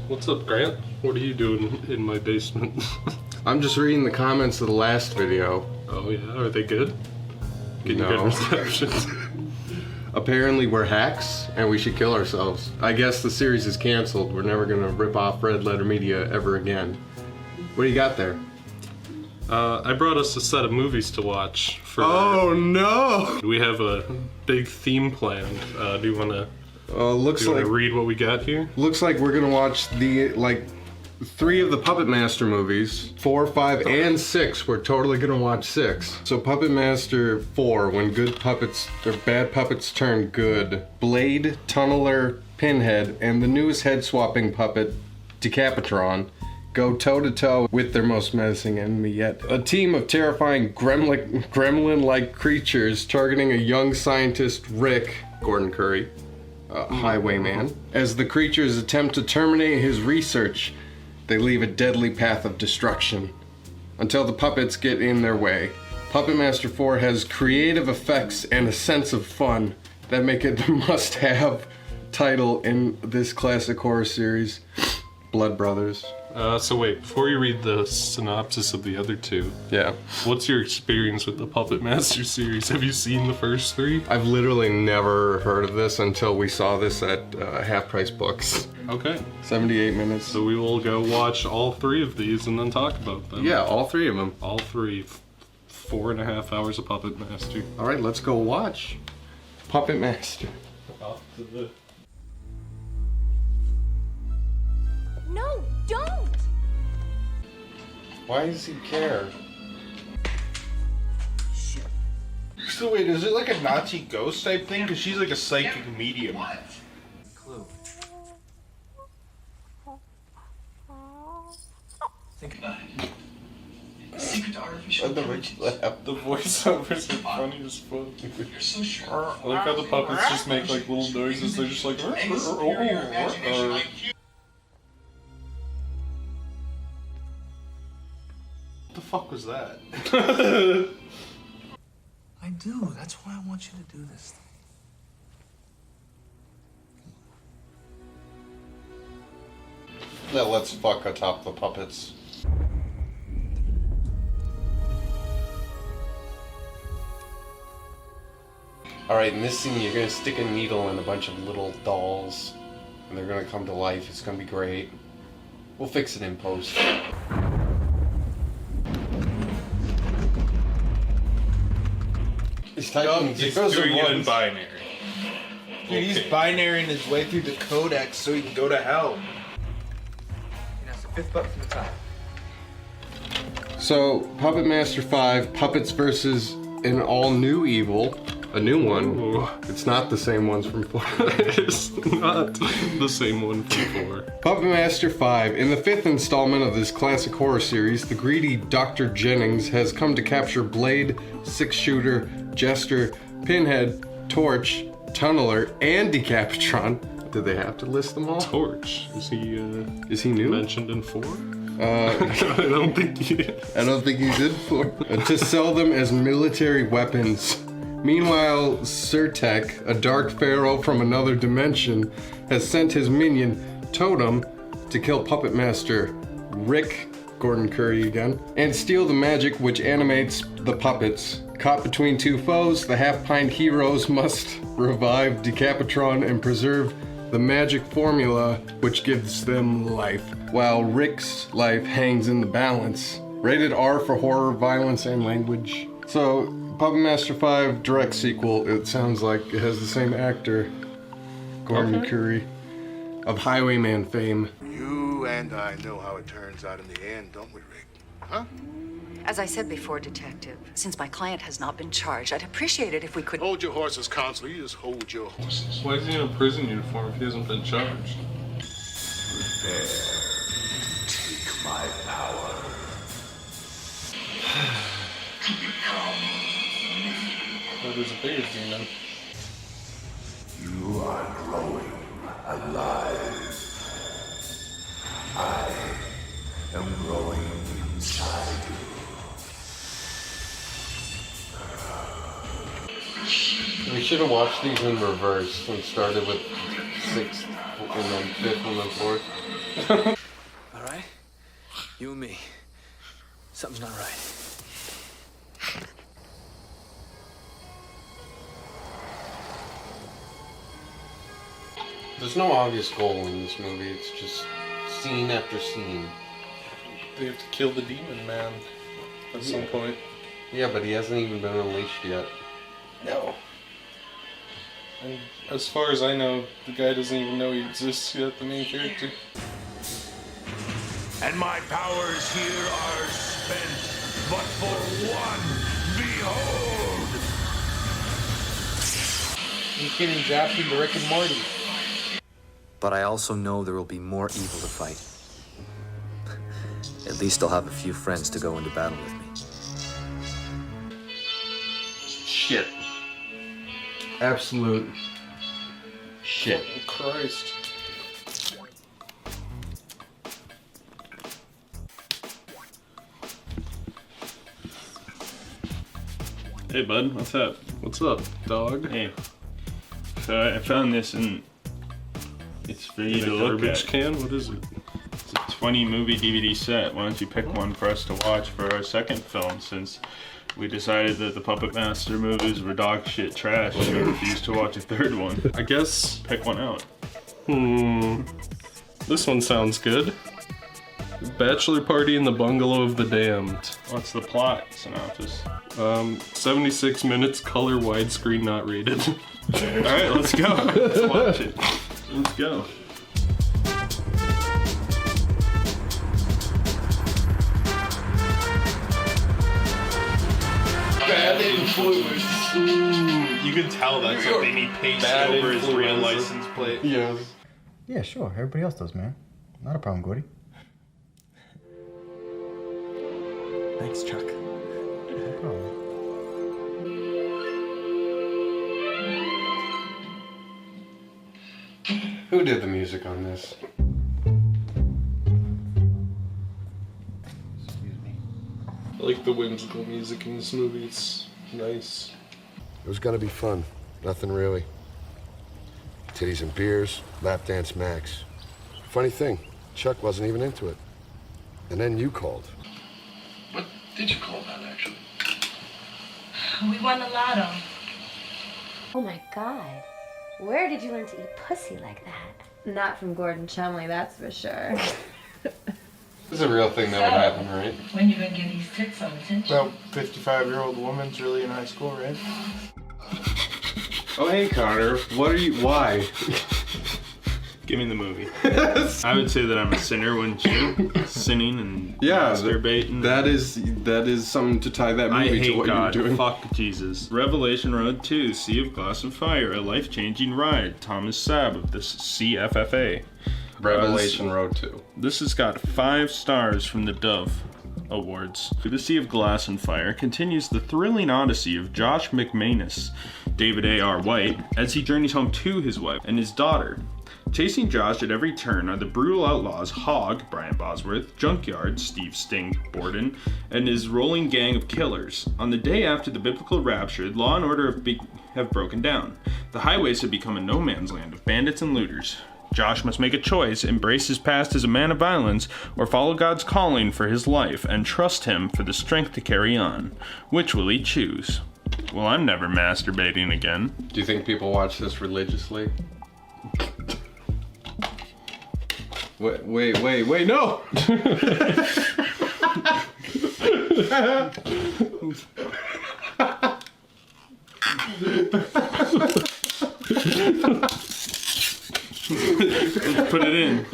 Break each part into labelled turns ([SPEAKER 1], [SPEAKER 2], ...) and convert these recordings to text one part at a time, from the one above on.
[SPEAKER 1] What's up, Grant? What are you doing in my basement?
[SPEAKER 2] I'm just reading the comments of the last video.
[SPEAKER 1] Oh yeah, are they good? Getting
[SPEAKER 2] No.
[SPEAKER 1] good reception.
[SPEAKER 2] Apparently we're hacks and we should kill ourselves. I guess the series is canceled. We're never gonna rip off RedLetterMedia ever again. What do you got there?
[SPEAKER 1] I brought us a set of movies to watch.
[SPEAKER 2] Oh no!
[SPEAKER 1] We have a big theme planned. Do you wanna
[SPEAKER 2] Looks like
[SPEAKER 1] read what we got here?
[SPEAKER 2] looks like we're gonna watch the 3 of the Puppet Master movies, 4, 5, and 6. We're totally gonna watch 6. So Puppet Master 4, when good puppets or bad puppets turn good. Blade, Tunneler, Pinhead, and the newest head-swapping puppet, Decapitron, go toe-to-toe with their most menacing enemy yet. A team of terrifying gremlin-like creatures targeting a young scientist, Rick, Gordon Curry, highwayman. As the creatures attempt to terminate his research, they leave a deadly path of destruction until the puppets get in their way. Puppet Master 4 has creative effects and a sense of fun that make it the must-have title in this classic horror series, Blood Brothers.
[SPEAKER 1] So wait, before you read the synopsis of the other 2,
[SPEAKER 2] Yeah.
[SPEAKER 1] what's your experience with the Puppet Master series? Have you seen the first 3?
[SPEAKER 2] I've literally never heard of this until we saw this at Half Price Books.
[SPEAKER 1] Okay.
[SPEAKER 2] 78 minutes.
[SPEAKER 1] So we will go watch all 3 of these and then talk about them.
[SPEAKER 2] Yeah, all 3 of them.
[SPEAKER 1] All 3. 4.5 hours of Puppet Master.
[SPEAKER 2] All right, let's go watch Puppet Master.
[SPEAKER 1] Off to the...
[SPEAKER 3] No, don't!
[SPEAKER 2] Why does he care?
[SPEAKER 4] So wait, is it like a Nazi ghost type thing? Because she's like a psychic medium.
[SPEAKER 5] Clue. Think about it. Secret to artificial intelligence.
[SPEAKER 1] The voiceovers are funny as fuck.
[SPEAKER 5] You're so sure.
[SPEAKER 1] I like how the puppets just make like little noises. They're just like...
[SPEAKER 5] Any superior imagination IQ.
[SPEAKER 4] What the fuck was that?
[SPEAKER 5] I do. That's why I want you to do this thing.
[SPEAKER 2] Yeah, let's fuck atop the puppets. Alright, in this scene you're gonna stick a needle in a bunch of little dolls and they're gonna come to life. It's gonna be great. We'll fix it in post. He's typing zeros and ones.
[SPEAKER 4] binary. Dude, he's binarying his way through the codex so he can go to hell.
[SPEAKER 5] And that's the 5th button from the top.
[SPEAKER 2] So, Puppet Master 5, Puppets versus an all-new evil. A new one.
[SPEAKER 1] Ooh.
[SPEAKER 2] It's not the same ones from 4.
[SPEAKER 1] It's not the same one from 4.
[SPEAKER 2] Puppet Master 5. In the 5th installment of this classic horror series, the greedy Dr. Jennings has come to capture Blade, Six-Shooter, Jester, Pinhead, Torch, Tunneler, and Decapitron. Did they have to list them all?
[SPEAKER 1] Torch. Is he
[SPEAKER 2] new?
[SPEAKER 1] mentioned in 4? I don't think he is.
[SPEAKER 2] I don't think he's in for to sell them as military weapons. Meanwhile, Surtek, a dark pharaoh from another dimension, has sent his minion, Totem, to kill Puppet Master Rick, Gordon Curry again, and steal the magic which animates the puppets. Caught between 2 foes, the half-pint heroes must revive Decapitron and preserve the magic formula which gives them life, while Rick's life hangs in the balance. Rated R for horror, violence, and language. So, Puppet Master 5 direct sequel, it sounds like it has the same actor, Gordon Curry, of Highwayman fame.
[SPEAKER 6] You and I know how it turns out in the end, don't we, Rick? Huh?
[SPEAKER 7] As I said before, Detective, since my client has not been charged, I'd appreciate it if we could...
[SPEAKER 6] Hold your horses, Counselor. You just hold your horses.
[SPEAKER 1] Why is he in a prison uniform if he hasn't been charged?
[SPEAKER 6] Prepare to take my power.
[SPEAKER 1] Oh, there's a bigger demon.
[SPEAKER 6] You are growing alive. I am growing inside you.
[SPEAKER 2] We should have watched these in reverse and started with sixth, and then fifth, and then fourth.
[SPEAKER 8] All right? You and me. Something's not right.
[SPEAKER 2] There's no obvious goal in this movie. It's just scene after scene.
[SPEAKER 1] They have to kill the demon man at some point.
[SPEAKER 2] Yeah, but he hasn't even been unleashed yet.
[SPEAKER 1] No. And as far as I know, the guy doesn't even know he exists yet, the main character.
[SPEAKER 6] And my powers here are spent, but for one, behold!
[SPEAKER 4] He's getting zapped into Rick and Morty.
[SPEAKER 8] But I also know there will be more evil to fight. At least I'll have a few friends to go into battle with me.
[SPEAKER 2] Shit. Absolute shit.
[SPEAKER 1] Christ.
[SPEAKER 9] Hey, bud, what's up?
[SPEAKER 1] What's up, dog?
[SPEAKER 9] Hey. So I found this and it's for you
[SPEAKER 1] In
[SPEAKER 9] to
[SPEAKER 1] a
[SPEAKER 9] look
[SPEAKER 1] garbage
[SPEAKER 9] at.
[SPEAKER 1] can? What is it?
[SPEAKER 9] It's a 20 movie DVD set. Why don't you pick one for us to watch for our second film, since we decided that the Puppet Master movies were dog shit trash and we refused to watch a third one.
[SPEAKER 1] I guess.
[SPEAKER 9] Pick one out.
[SPEAKER 1] This one sounds good. Bachelor Party in the Bungalow of the Damned.
[SPEAKER 9] What's the plot synopsis?
[SPEAKER 1] 76 minutes, color widescreen, not rated.
[SPEAKER 9] Alright, let's go. Let's watch it. Let's go.
[SPEAKER 4] Bad influence. You can tell that's something he pasted over his real license plate.
[SPEAKER 1] Yes.
[SPEAKER 10] Yeah, sure. Everybody else does, man. Not a problem, Gordy.
[SPEAKER 8] Thanks, Chuck.
[SPEAKER 10] No problem.
[SPEAKER 2] Who did the music on this?
[SPEAKER 10] Excuse me.
[SPEAKER 1] I like the whimsical music in this movie. It's nice.
[SPEAKER 6] It was gonna be fun. Nothing really. Titties and beers, lap dance max. Funny thing, Chuck wasn't even into it. And then you called.
[SPEAKER 5] What did you call that, actually?
[SPEAKER 3] We won the lotto.
[SPEAKER 11] Oh my god. Where did you learn to eat pussy like that?
[SPEAKER 3] Not from Gordon Chumley, that's for sure.
[SPEAKER 2] This is a real thing that would happen, right?
[SPEAKER 5] When you gonna give these tits some attention?
[SPEAKER 4] Well, 55-year-old woman's really in high school, right?
[SPEAKER 2] Oh, hey, Connor. What are you? Why?
[SPEAKER 9] Give me the movie. I would say that I'm a sinner, wouldn't you? Sinning and
[SPEAKER 2] Yeah,
[SPEAKER 9] masturbating.
[SPEAKER 2] that is something to tie that
[SPEAKER 9] I
[SPEAKER 2] movie to
[SPEAKER 9] hate
[SPEAKER 2] what
[SPEAKER 9] God.
[SPEAKER 2] you're doing.
[SPEAKER 9] Fuck Jesus. Revelation Road 2, Sea of Glass and Fire, a life-changing ride. Thomas Sabb of the CFFA.
[SPEAKER 2] Revelation Road 2.
[SPEAKER 9] This has got 5 stars from the Dove Awards. The Sea of Glass and Fire continues the thrilling odyssey of Josh McManus, David A.R. White, as he journeys home to his wife and his daughter. Chasing Josh at every turn are the brutal outlaws Hogg, Brian Bosworth, Junkyard, Steve Sting Borden, and his rolling gang of killers. On the day after the biblical rapture, law and order have broken down. The highways have become a no man's land of bandits and looters. Josh must make a choice, embrace his past as a man of violence, or follow God's calling for his life and trust him for the strength to carry on. Which will he choose? Well, I'm never masturbating again.
[SPEAKER 2] Do you think people watch this religiously? Wait, no!
[SPEAKER 9] Let's put it in.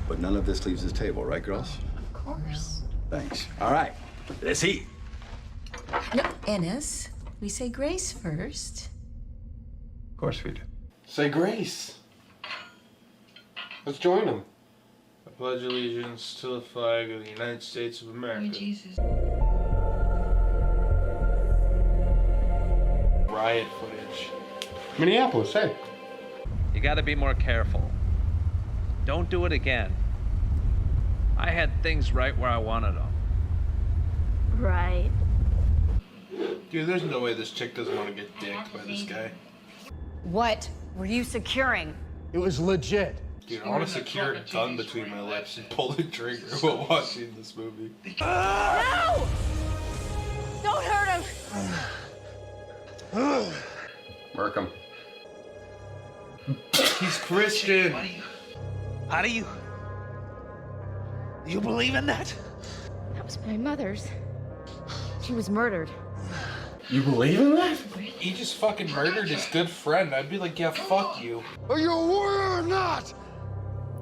[SPEAKER 12] But none of this leaves the table, right, girls?
[SPEAKER 7] Of course.
[SPEAKER 12] Thanks. All right, let's eat.
[SPEAKER 7] No, Ennis, we say grace first.
[SPEAKER 12] Of course we do.
[SPEAKER 2] Say grace. Let's join them.
[SPEAKER 4] I pledge allegiance to the flag of the United States of America.
[SPEAKER 5] Oh, Jesus.
[SPEAKER 4] Riot footage.
[SPEAKER 2] Minneapolis, hey.
[SPEAKER 13] You gotta be more careful. Don't do it again. I had things right where I wanted them.
[SPEAKER 3] Right.
[SPEAKER 4] Dude, there's no way this chick doesn't want to get dicked by this guy.
[SPEAKER 7] What were you securing?
[SPEAKER 14] It was legit.
[SPEAKER 1] Dude, I want to secure a tongue between my lips and pull the trigger while watching this movie.
[SPEAKER 3] No! Don't hurt him!
[SPEAKER 2] Mark him.
[SPEAKER 1] He's Christian.
[SPEAKER 8] How do you believe in that?
[SPEAKER 11] That was my mother's. She was murdered.
[SPEAKER 2] You believe in that?
[SPEAKER 1] He just fucking murdered his good friend. I'd be like, yeah, fuck you.
[SPEAKER 6] Are you a warrior or not?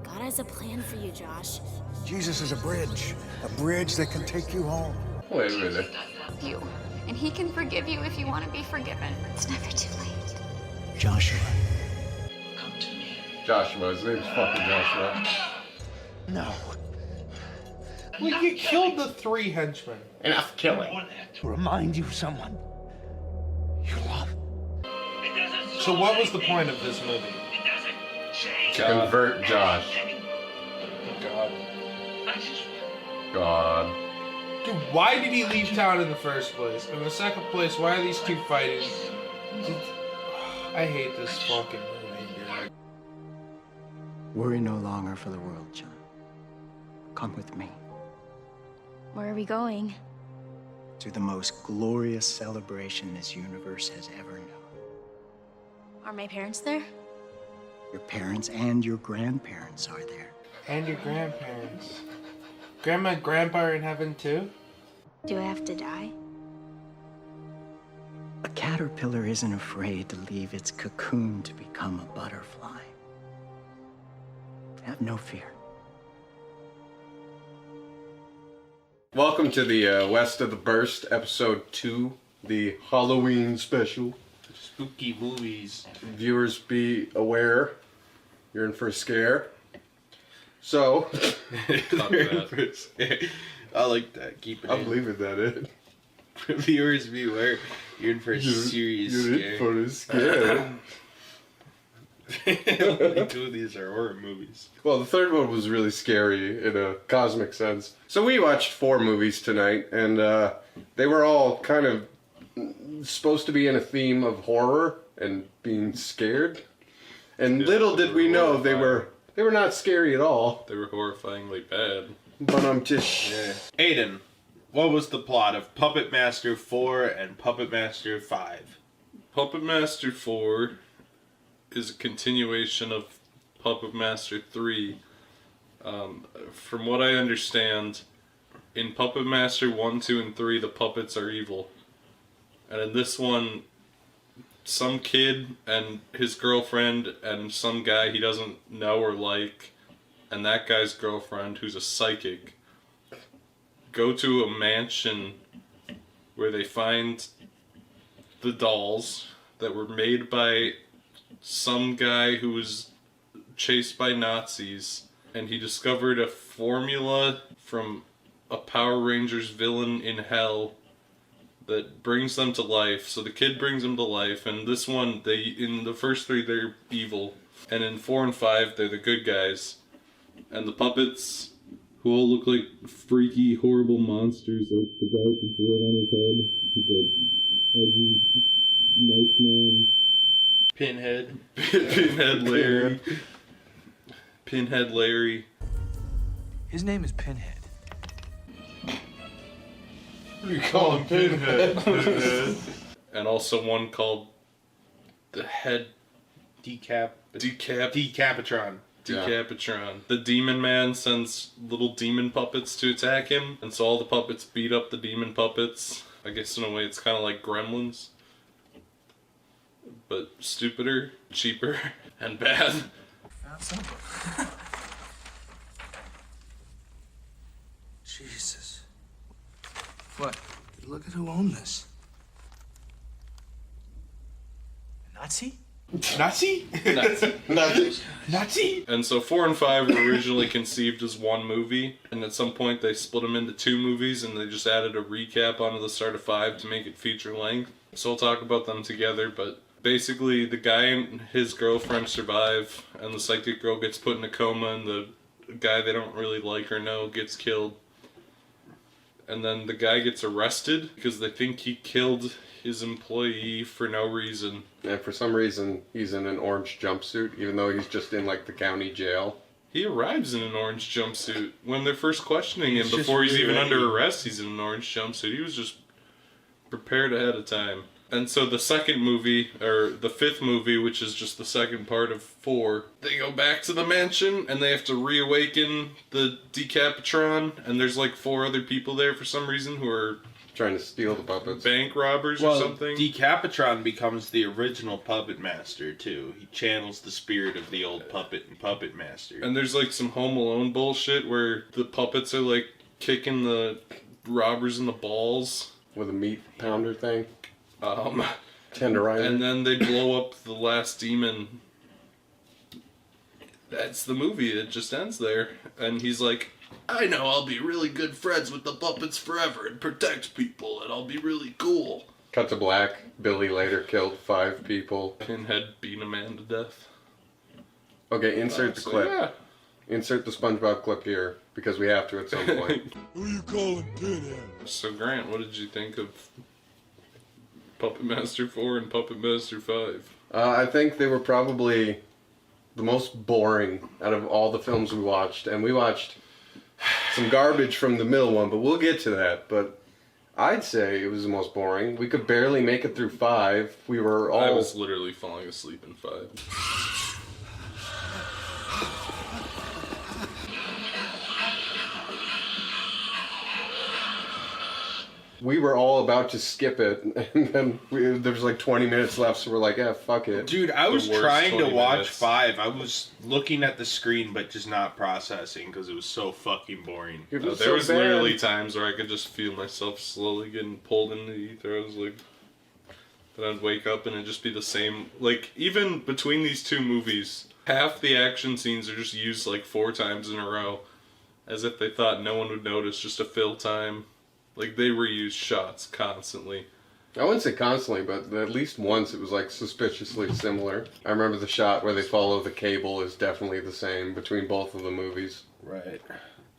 [SPEAKER 15] God has a plan for you, Josh.
[SPEAKER 14] Jesus is a bridge that can take you home.
[SPEAKER 2] Wait a minute.
[SPEAKER 7] You. And he can forgive you if you want to be forgiven. It's never too late.
[SPEAKER 14] Joshua.
[SPEAKER 2] Joshua, his name's fucking Joshua.
[SPEAKER 14] No.
[SPEAKER 1] Well, you killed the 3 henchmen.
[SPEAKER 2] Enough killing.
[SPEAKER 14] To remind you of someone you love.
[SPEAKER 1] So what was the point of this movie?
[SPEAKER 2] To convert Josh.
[SPEAKER 1] God.
[SPEAKER 2] God.
[SPEAKER 1] Dude, why did he leave town in the first place? In the second place, why are these 2 fighting? I hate this fucking movie, dude.
[SPEAKER 16] Worry no longer for the world, John. Come with me
[SPEAKER 15] Where are we going?
[SPEAKER 16] to the most glorious celebration this universe has ever known.
[SPEAKER 15] Are my parents there?
[SPEAKER 16] Your parents and your grandparents are there.
[SPEAKER 1] And your grandparents. Grandma and grandpa are in heaven too?
[SPEAKER 15] Do I have to die?
[SPEAKER 16] A caterpillar isn't afraid to leave its cocoon to become a butterfly. Have no fear.
[SPEAKER 2] Welcome to the West of the Borst, episode 2, the Halloween special.
[SPEAKER 1] Spooky movies.
[SPEAKER 2] Viewers, be aware, you're in for a scare. So,
[SPEAKER 1] I like that. Keep it.
[SPEAKER 2] I'm leaving that in.
[SPEAKER 1] Viewers, be aware, you're in for a serious
[SPEAKER 2] you're
[SPEAKER 1] scare.
[SPEAKER 2] in for a scare.
[SPEAKER 1] Only 2 of these are horror movies.
[SPEAKER 2] Well, the third one was really scary in a cosmic sense. So we watched 4 movies tonight, and they were all kind of supposed to be in a theme of horror and being scared. And little did we know they were not scary at all.
[SPEAKER 9] They were horrifyingly bad.
[SPEAKER 2] But I'm just...
[SPEAKER 1] Yeah. Aiden, what was the plot of Puppet Master 4 and Puppet Master 5?
[SPEAKER 9] Puppet Master 4 is a continuation of Puppet Master 3. From what I understand, in Puppet Master 1, 2, and 3, the puppets are evil. And in this one, some kid and his girlfriend and some guy he doesn't know or like, and that guy's girlfriend, who's a psychic, go to a mansion where they find the dolls that were made by some guy who was chased by Nazis, and he discovered a formula from a Power Rangers villain in hell that brings them to life. So the kid brings them to life, and this one, in the first 3 they're evil, and in 4 and 5 they're the good guys. And the puppets, who all look like freaky, horrible monsters, like the guy with the blood on his head, the ugly mouse man.
[SPEAKER 1] Pinhead.
[SPEAKER 9] Pinhead Larry.
[SPEAKER 8] His name is Pinhead.
[SPEAKER 2] You call him Pinhead.
[SPEAKER 9] And also one called the Head
[SPEAKER 1] Decapitron.
[SPEAKER 9] Decapitron. The Demon Man sends little demon puppets to attack him, and so all the puppets beat up the demon puppets. I guess in a way it's kind of like Gremlins, but stupider, cheaper, and bad.
[SPEAKER 14] Jesus. What? Look at who owned this. Nazi?
[SPEAKER 1] Nazi? Nazi?
[SPEAKER 9] And so 4 and 5 were originally conceived as one movie, and at some point they split them into 2 movies, and they just added a recap onto the start of 5 to make it feature length. So we'll talk about them together, but basically the guy and his girlfriend survive, and the psychic girl gets put in a coma, and the guy they don't really like or know gets killed. and then the guy gets arrested because they think he killed his employee for no reason.
[SPEAKER 2] And for some reason, he's in an orange jumpsuit, even though he's just in like the county jail.
[SPEAKER 9] He arrives in an orange jumpsuit when they're first questioning him.
[SPEAKER 1] He's
[SPEAKER 9] Before he's
[SPEAKER 1] just
[SPEAKER 9] even
[SPEAKER 1] ready.
[SPEAKER 9] under arrest, he's in an orange jumpsuit. He was just prepared ahead of time. And so the second movie, or the fifth movie, which is just the second part of 4, they go back to the mansion and they have to reawaken the Decapitron, and there's like 4 other people there for some reason who are
[SPEAKER 2] trying to steal the puppets.
[SPEAKER 9] Bank robbers or something.
[SPEAKER 1] Decapitron becomes the original puppet master too. He channels the spirit of the old puppet master.
[SPEAKER 9] And there's like some Home Alone bullshit where the puppets are like kicking the robbers in the balls
[SPEAKER 2] with a meat pounder thing.
[SPEAKER 9] Tenderizer. And then they blow up the last demon. That's the movie. It just ends there. And he's like, I know I'll be really good friends with the puppets forever and protect people, and I'll be really cool.
[SPEAKER 2] Cut to black. Billy later killed 5 people.
[SPEAKER 9] Pinhead beat a man to death.
[SPEAKER 2] Okay, insert the
[SPEAKER 9] So,
[SPEAKER 2] clip.
[SPEAKER 9] yeah.
[SPEAKER 2] Insert the SpongeBob clip here, because we have to at some point.
[SPEAKER 9] Who you calling Pinhead? So Grant, what did you think of Puppet Master 4 and Puppet Master 5?
[SPEAKER 2] I think they were probably the most boring out of all the films we watched. And we watched some garbage from the middle one, but we'll get to that. But I'd say it was the most boring. We could barely make it through 5. We were all...
[SPEAKER 9] I was literally falling asleep in 5.
[SPEAKER 2] We were all about to skip it, and then there was like 20 minutes left, so we're like, yeah, fuck it.
[SPEAKER 1] Dude, I was
[SPEAKER 2] The worst
[SPEAKER 1] trying to
[SPEAKER 2] 20
[SPEAKER 1] watch
[SPEAKER 2] minutes.
[SPEAKER 1] 5. I was looking at the screen, but just not processing because it was so fucking boring.
[SPEAKER 2] It was
[SPEAKER 9] There
[SPEAKER 2] so
[SPEAKER 9] was
[SPEAKER 2] bad.
[SPEAKER 9] literally times where I could just feel myself slowly getting pulled into the ether. I was like, then I'd wake up and it'd just be the same. Like, even between these 2 movies, half the action scenes are just used like 4 times in a row, as if they thought no one would notice, just to fill time. Like, they reuse shots constantly.
[SPEAKER 2] I wouldn't say constantly, but at least once it was like suspiciously similar. I remember the shot where they follow the cable is definitely the same between both of the movies.
[SPEAKER 1] Right.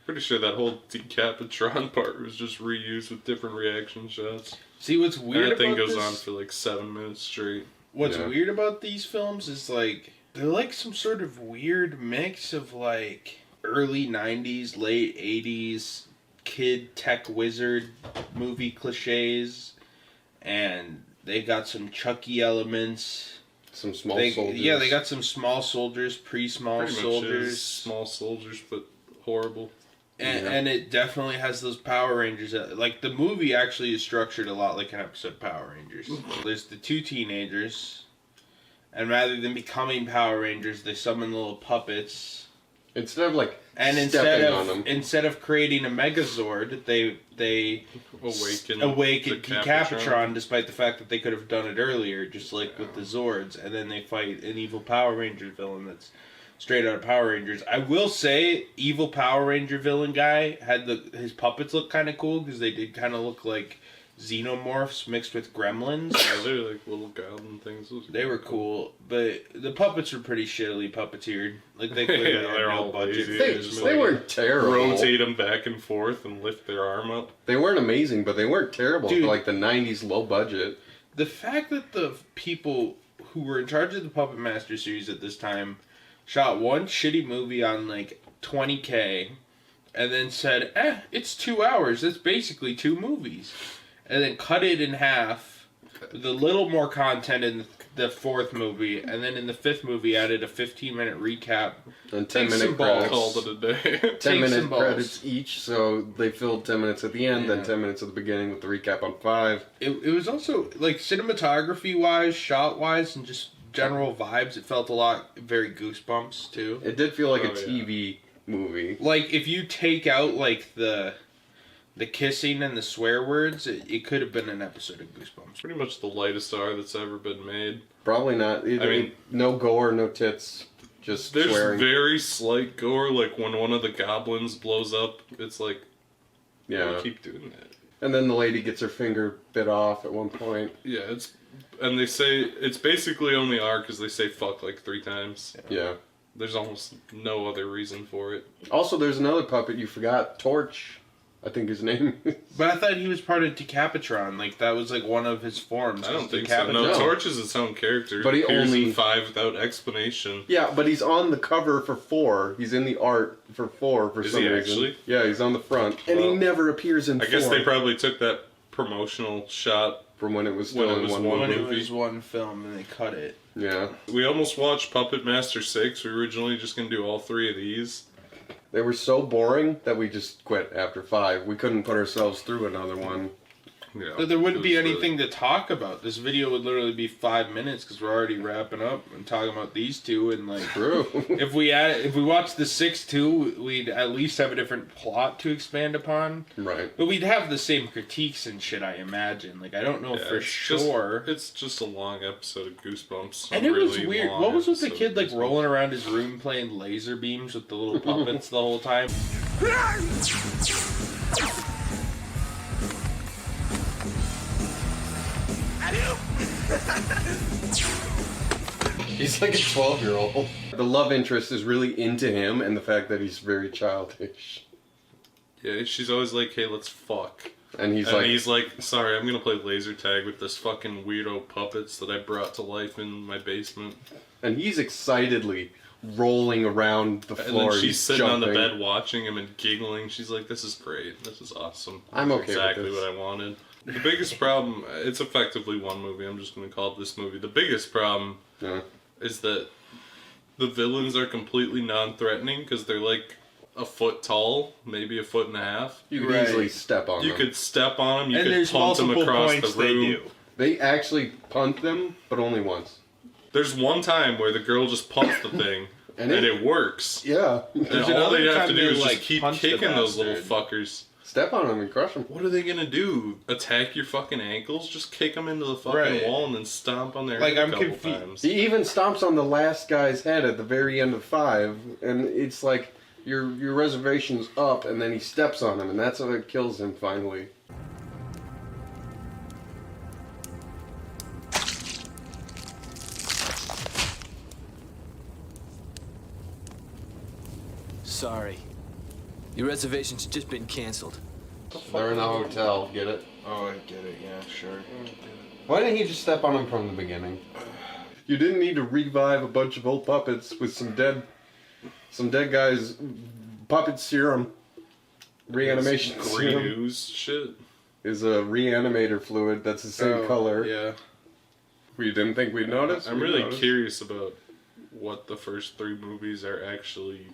[SPEAKER 9] Pretty sure that whole Decapitron part was just reused with different reaction shots.
[SPEAKER 1] See, what's weird
[SPEAKER 9] And that thing
[SPEAKER 1] about
[SPEAKER 9] goes
[SPEAKER 1] this-
[SPEAKER 9] on for like 7 minutes straight.
[SPEAKER 1] What's
[SPEAKER 9] Yeah.
[SPEAKER 1] weird about these films is like they're like some sort of weird mix of like early 90s, late 80s kid tech wizard movie cliches, and they got some Chucky elements.
[SPEAKER 2] Some small soldiers.
[SPEAKER 1] Yeah, they got some small soldiers, pre-small
[SPEAKER 9] Pretty much
[SPEAKER 1] soldiers.
[SPEAKER 9] is small soldiers, but horrible.
[SPEAKER 1] And it definitely has those Power Rangers. Like, the movie actually is structured a lot like an episode of Power Rangers. There's the 2 teenagers, and rather than becoming Power Rangers, they summon little puppets.
[SPEAKER 2] Instead of, like,
[SPEAKER 1] and
[SPEAKER 2] stepping on them.
[SPEAKER 1] instead of creating a Megazord, they awaken Decapitron, despite the fact that they could have done it earlier, just like with the Zords, and then they fight an evil Power Ranger villain that's straight out of Power Rangers. I will say, evil Power Ranger villain guy had his puppets look kind of cool because they did kind of look like xenomorphs mixed with gremlins.
[SPEAKER 9] Yeah, they're like little goblin things.
[SPEAKER 1] They were cool, but the puppets were pretty shittily puppeteered. Like they clearly had
[SPEAKER 9] they're
[SPEAKER 1] no
[SPEAKER 9] all
[SPEAKER 1] budget.
[SPEAKER 9] lazy.
[SPEAKER 2] They weren't terrible.
[SPEAKER 9] Rotate them back and forth and lift their arm up.
[SPEAKER 2] They weren't amazing, but they weren't terrible
[SPEAKER 1] Dude.
[SPEAKER 2] for like the 90s low budget.
[SPEAKER 1] The fact that the people who were in charge of the Puppet Master series at this time shot one shitty movie on like $20K and then said, it's 2 hours. That's basically 2 movies. And then cut it in half with a little more content in the 4th movie, and then in the 5th movie added a 15-minute recap.
[SPEAKER 2] And
[SPEAKER 1] Take
[SPEAKER 2] 10-minute
[SPEAKER 1] some balls.
[SPEAKER 2] credits.
[SPEAKER 9] Called it a day.
[SPEAKER 2] 10-minute credits each, so they filled 10 minutes at the end, then
[SPEAKER 1] Yeah.
[SPEAKER 2] 10 minutes at the beginning with the recap on 5.
[SPEAKER 1] It was also, like, cinematography-wise, shot-wise, and just general vibes, it felt a lot very Goosebumps, too.
[SPEAKER 2] It did feel like a TV movie.
[SPEAKER 1] Like, if you take out, like, the kissing and the swear words, it could have been an episode of Goosebumps.
[SPEAKER 9] Pretty much the lightest R that's ever been made.
[SPEAKER 2] Probably not. I mean, no gore, no tits, just
[SPEAKER 9] There's
[SPEAKER 2] swearing.
[SPEAKER 9] very slight gore, like when one of the goblins blows up. It's like,
[SPEAKER 2] Yeah.
[SPEAKER 9] why keep doing that?
[SPEAKER 2] And then the lady gets her finger bit off at one point.
[SPEAKER 9] Yeah, and they say it's basically only R because they say fuck like 3 times.
[SPEAKER 2] Yeah.
[SPEAKER 9] There's almost no other reason for it.
[SPEAKER 2] Also, there's another puppet you forgot, Torch. I think his name is.
[SPEAKER 1] But I thought he was part of Decapitron. Like, that was like one of his forms.
[SPEAKER 4] I don't think so. No, Torch is its own character.
[SPEAKER 2] But he only
[SPEAKER 4] in 5 without explanation.
[SPEAKER 2] Yeah, but he's on the cover for 4. He's in the art for 4 for some reason.
[SPEAKER 4] Is he actually?
[SPEAKER 2] Yeah, he's on the front. And he never appears in 4.
[SPEAKER 4] I guess they probably took that promotional shot
[SPEAKER 2] from when it was still in one movie.
[SPEAKER 1] When it was one film and they cut it.
[SPEAKER 2] Yeah.
[SPEAKER 4] We almost watched Puppet Master 6. We were originally just going to do all 3 of these.
[SPEAKER 2] They were so boring that we just quit after 5. We couldn't put ourselves through another one.
[SPEAKER 4] Yeah,
[SPEAKER 1] but there wouldn't be anything to talk about. This video would literally be 5 minutes because we're already wrapping up and talking about these two. And like,
[SPEAKER 2] true.
[SPEAKER 1] if we watched the 6 too, we'd at least have a different plot to expand upon.
[SPEAKER 2] Right.
[SPEAKER 1] But we'd have the same critiques and shit, I imagine. Like, I don't know for sure.
[SPEAKER 4] It's just a long episode of Goosebumps.
[SPEAKER 1] And it was weird. What was with the kid like rolling around his room playing laser beams with the little puppets the whole time?
[SPEAKER 2] He's like a 12-year-old. The love interest is really into him and the fact that he's very childish.
[SPEAKER 4] Yeah, she's always like, hey, let's fuck.
[SPEAKER 2] And he's
[SPEAKER 4] like, sorry, I'm gonna play laser tag with this fucking weirdo puppets that I brought to life in my basement.
[SPEAKER 2] And he's excitedly rolling around the floor.
[SPEAKER 4] And then she's sitting on the
[SPEAKER 2] jumping.
[SPEAKER 4] bed watching him and giggling. She's like, this is great. This is awesome.
[SPEAKER 2] I'm okay with
[SPEAKER 4] exactly
[SPEAKER 2] this.
[SPEAKER 4] what I wanted. The biggest problem, it's effectively one movie. I'm just going to call it this movie. The biggest problem is that the villains are completely non-threatening because they're like a foot tall, maybe a foot and a half.
[SPEAKER 2] You could easily step on them.
[SPEAKER 4] You could step on them. You
[SPEAKER 1] And
[SPEAKER 4] could
[SPEAKER 1] there's
[SPEAKER 4] punt them
[SPEAKER 1] multiple
[SPEAKER 4] across
[SPEAKER 1] points
[SPEAKER 4] the room.
[SPEAKER 1] they do.
[SPEAKER 2] They actually punt them, but only once.
[SPEAKER 4] There's one time where the girl just punts the thing, and it works.
[SPEAKER 2] Yeah.
[SPEAKER 4] And all they have to do is just keep kicking those little fuckers.
[SPEAKER 2] Step on them and crush them.
[SPEAKER 4] What are they gonna do? Attack your fucking ankles? Just kick them into the fucking wall and then stomp on their head a couple times.
[SPEAKER 2] He even stomps on the last guy's head at the very end of 5, and it's like your reservation's up, and then he steps on him, and that's what kills him finally.
[SPEAKER 8] Sorry. Your reservation's just been canceled.
[SPEAKER 2] They're in a hotel, get it?
[SPEAKER 1] Oh, I get it, yeah, sure.
[SPEAKER 2] Why didn't he just step on him from the beginning? You didn't need to revive a bunch of old puppets with some dead guys' puppet serum. Reanimation serum.
[SPEAKER 4] Green ooze shit.
[SPEAKER 2] Is a reanimator fluid that's the same color.
[SPEAKER 1] Yeah.
[SPEAKER 2] We didn't think we'd notice?
[SPEAKER 4] I'm really curious about what the first 3 movies are actually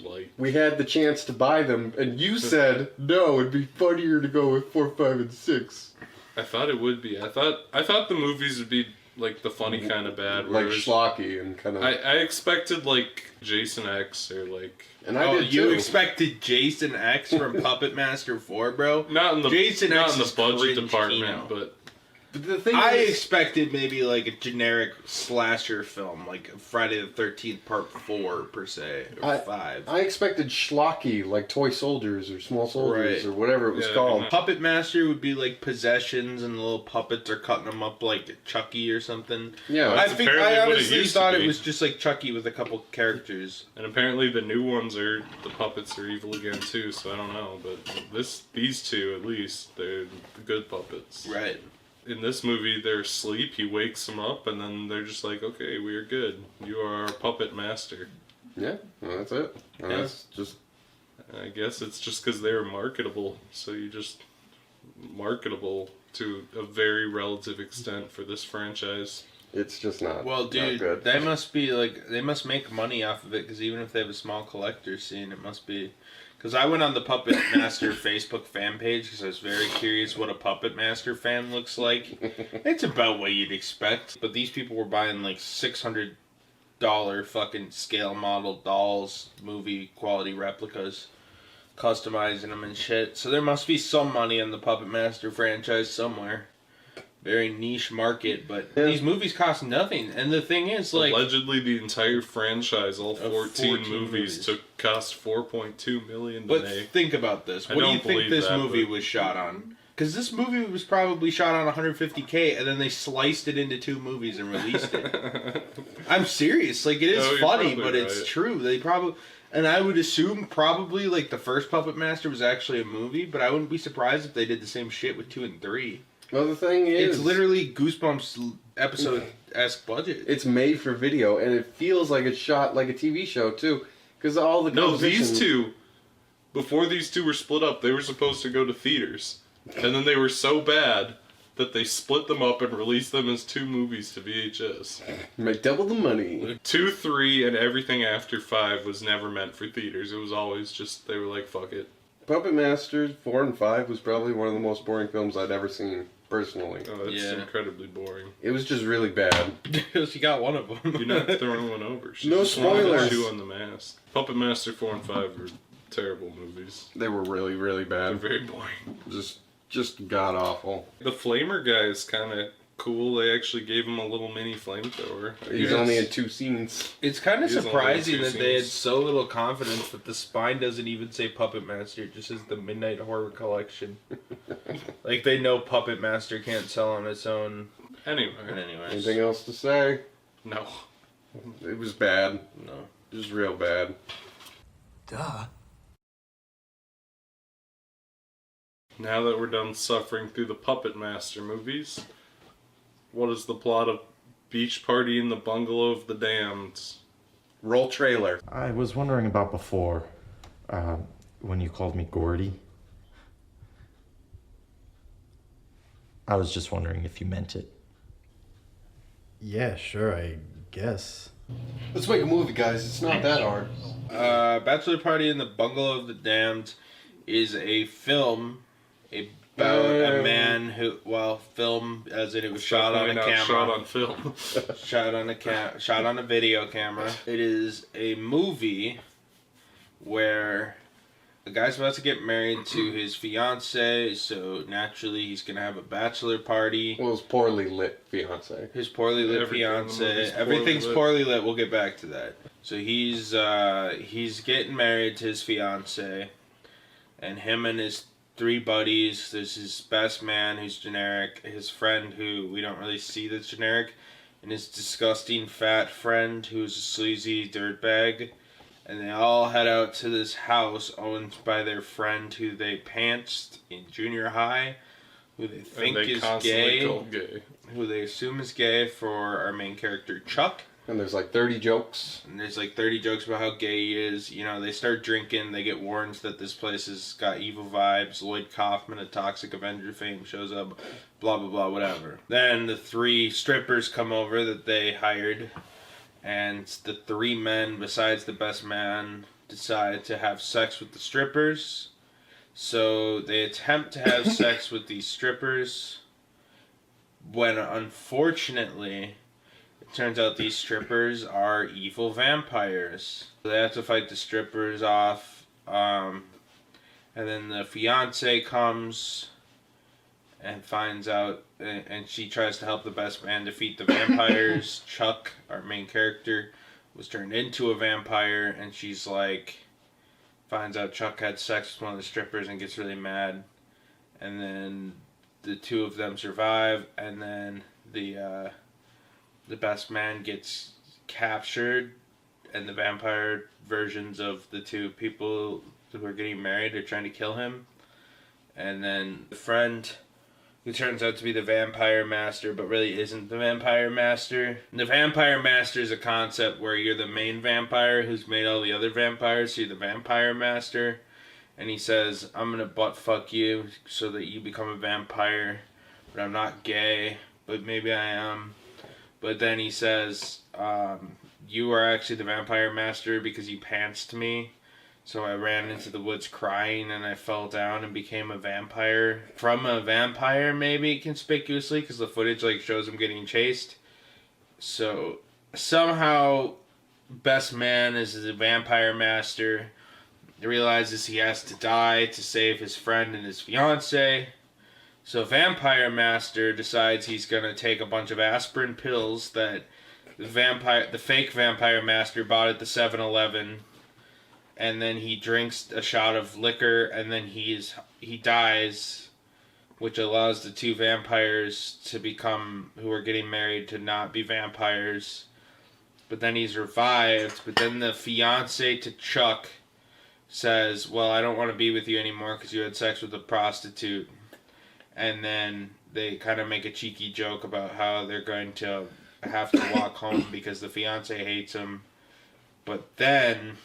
[SPEAKER 4] like.
[SPEAKER 2] We had the chance to buy them, and you said, no, it'd be funnier to go with 4, 5, and 6.
[SPEAKER 4] I thought it would be. I thought the movies would be like the funny kind of bad.
[SPEAKER 2] Like schlocky and kind of...
[SPEAKER 4] I expected like Jason X or like...
[SPEAKER 2] And I did
[SPEAKER 1] you
[SPEAKER 2] too.
[SPEAKER 1] expected Jason X from Puppet Master 4, bro?
[SPEAKER 4] Not in the
[SPEAKER 1] Jason
[SPEAKER 4] not
[SPEAKER 1] X
[SPEAKER 4] in the
[SPEAKER 1] is
[SPEAKER 4] budget
[SPEAKER 1] cringe,
[SPEAKER 4] department,
[SPEAKER 1] Kino.
[SPEAKER 4] but
[SPEAKER 2] the thing
[SPEAKER 1] I
[SPEAKER 2] is,
[SPEAKER 1] expected maybe like a generic slasher film, like Friday the 13th Part 4 per se, or 5.
[SPEAKER 2] I expected schlocky, like Toy Soldiers or Small Soldiers
[SPEAKER 1] Right.
[SPEAKER 2] or whatever it was called.
[SPEAKER 1] Puppet Master would be like possessions, and the little puppets are cutting them up like Chucky or something.
[SPEAKER 2] Yeah,
[SPEAKER 1] I
[SPEAKER 4] that's
[SPEAKER 1] think
[SPEAKER 4] apparently
[SPEAKER 1] I
[SPEAKER 4] what it
[SPEAKER 1] honestly
[SPEAKER 4] used to
[SPEAKER 1] thought it
[SPEAKER 4] be.
[SPEAKER 1] was just like Chucky with a couple characters.
[SPEAKER 4] and apparently the new ones are the puppets are evil again too. So I don't know, but these two at least they're the good puppets.
[SPEAKER 1] Right.
[SPEAKER 4] In this movie, they're asleep. He wakes them up, and then they're just like, "Okay, we are good. You are our puppet master."
[SPEAKER 2] Yeah, well, that's it. And
[SPEAKER 4] Yeah.
[SPEAKER 2] that's just...
[SPEAKER 4] I guess it's just because they were marketable. So you just marketable to a very relative extent for this franchise.
[SPEAKER 2] It's just not.
[SPEAKER 1] Well,
[SPEAKER 2] not
[SPEAKER 1] dude,
[SPEAKER 2] good.
[SPEAKER 1] they must be like they must make money off of it because even if they have a small collector scene, it must be. Because I went on the Puppet Master Facebook fan page because I was very curious what a Puppet Master fan looks like. It's about what you'd expect, but these people were buying like $600 fucking scale model dolls, movie quality replicas, customizing them and shit. So there must be some money in the Puppet Master franchise somewhere. Very niche market, but these movies cost nothing. And the thing is, like,
[SPEAKER 4] allegedly the entire franchise, all 14 movies,
[SPEAKER 1] movies.
[SPEAKER 4] cost $4.2 million to
[SPEAKER 1] but
[SPEAKER 4] make.
[SPEAKER 1] think about this.
[SPEAKER 4] I
[SPEAKER 1] What do you
[SPEAKER 4] don't
[SPEAKER 1] think
[SPEAKER 4] believe
[SPEAKER 1] this
[SPEAKER 4] that,
[SPEAKER 1] movie
[SPEAKER 4] but-
[SPEAKER 1] was shot on? Because this movie was probably shot on 150K, and then they sliced it into 2 movies and released it. I'm serious. Like, it is
[SPEAKER 4] No, you're
[SPEAKER 1] funny,
[SPEAKER 4] probably
[SPEAKER 1] but it's
[SPEAKER 4] right.
[SPEAKER 1] true. They probably... And I would assume probably like the first Puppet Master was actually a movie, but I wouldn't be surprised if they did the same shit with 2 and 3.
[SPEAKER 2] Well, the thing is,
[SPEAKER 1] it's literally Goosebumps episode-esque budget.
[SPEAKER 2] It's made for video, and it feels like it's shot like a TV show too, because all the
[SPEAKER 4] these two, before these two were split up, they were supposed to go to theaters, and then they were so bad that they split them up and released them as 2 movies to VHS.
[SPEAKER 2] Make double the money.
[SPEAKER 4] 2, 3, and everything after 5 was never meant for theaters. It was always just, they were like, fuck it.
[SPEAKER 2] Puppet Master 4 and 5 was probably one of the most boring films I'd ever seen, personally.
[SPEAKER 4] Oh, it's incredibly boring.
[SPEAKER 2] It was just really bad.
[SPEAKER 1] She got one of them.
[SPEAKER 4] You're not throwing one over. She
[SPEAKER 2] No
[SPEAKER 4] just wanted to
[SPEAKER 2] spoilers.
[SPEAKER 4] chew on the mask. Puppet Master 4 and 5 were terrible movies.
[SPEAKER 2] They were really, really bad.
[SPEAKER 4] They're very boring.
[SPEAKER 2] Just god-awful.
[SPEAKER 4] The Flamer guy is kind of cool. They actually gave him a little mini flamethrower.
[SPEAKER 2] He's only in 2 scenes.
[SPEAKER 1] It's kind of
[SPEAKER 4] He is only
[SPEAKER 1] surprising
[SPEAKER 4] in 2
[SPEAKER 1] that they had
[SPEAKER 4] scenes.
[SPEAKER 1] so little confidence that the spine doesn't even say Puppet Master. It just says the Midnight Horror Collection. Like they know Puppet Master can't sell on its own.
[SPEAKER 4] Anyway.
[SPEAKER 2] Anything else to say?
[SPEAKER 4] No.
[SPEAKER 2] It was bad.
[SPEAKER 1] No.
[SPEAKER 2] It was real bad.
[SPEAKER 8] Duh.
[SPEAKER 4] Now that we're done suffering through the Puppet Master movies, what is the plot of Beach Party in the Bungalow of the Damned?
[SPEAKER 2] Roll trailer.
[SPEAKER 10] I was wondering about before, when you called me Gordy. I was just wondering if you meant it. Yeah, sure, I guess.
[SPEAKER 2] Let's make a movie, guys. It's not that hard.
[SPEAKER 1] Bachelor Party in the Bungalow of the Damned is a film about a man who, film as in it was shot on a camera.
[SPEAKER 4] Shot on film.
[SPEAKER 1] shot on a video camera. It is a movie where the guy's about to get married to his fiance, so naturally he's gonna have a bachelor party.
[SPEAKER 2] Well, his poorly lit fiance.
[SPEAKER 1] His poorly lit fiance. Everything's poorly lit. We'll get back to that. So he's getting married to his fiance, and him and his 3 buddies. There's his best man, who's generic, his friend, who we don't really see that's generic, and his disgusting fat friend, who's a sleazy dirtbag. And they all head out to this house owned by their friend, who they pantsed in junior high, who they think is gay, who they assume is gay for our main character, Chuck.
[SPEAKER 2] And there's like 30 jokes.
[SPEAKER 1] And there's like 30 jokes about how gay he is. You know, they start drinking. They get warned that this place has got evil vibes. Lloyd Kaufman, a Toxic Avenger fame, shows up. Blah, blah, blah, whatever. Then the 3 strippers come over that they hired. And the 3 men, besides the best man, decide to have sex with the strippers. So they attempt to have sex with these strippers. When unfortunately, it turns out these strippers are evil vampires. So they have to fight the strippers off. And then the fiance comes and finds out, and she tries to help the best man defeat the vampires. Chuck, our main character, was turned into a vampire, and she's like, finds out Chuck had sex with one of the strippers and gets really mad. And then the 2 of them survive, and then the best man gets captured, and the vampire versions of the 2 people who are getting married are trying to kill him. And then the friend, who turns out to be the Vampire Master, but really isn't the Vampire Master. The Vampire Master is a concept where you're the main vampire who's made all the other vampires, so you're the Vampire Master. And he says, I'm gonna butt fuck you so that you become a vampire, but I'm not gay, but maybe I am. But then he says, you are actually the Vampire Master because you pantsed me. So I ran into the woods crying, and I fell down and became a vampire. From a vampire, maybe, conspicuously, because the footage shows him getting chased. So somehow, best man is the Vampire Master. He realizes he has to die to save his friend and his fiance. So Vampire Master decides he's gonna take a bunch of aspirin pills that the fake Vampire Master bought at the 7-Eleven. And then he drinks a shot of liquor, and then he dies, which allows the 2 vampires to become, who are getting married, to not be vampires. but then he's revived. But then the fiance to Chuck says, well, I don't want to be with you anymore because you had sex with a prostitute. And then they kind of make a cheeky joke about how they're going to have to walk home because the fiance hates him. But then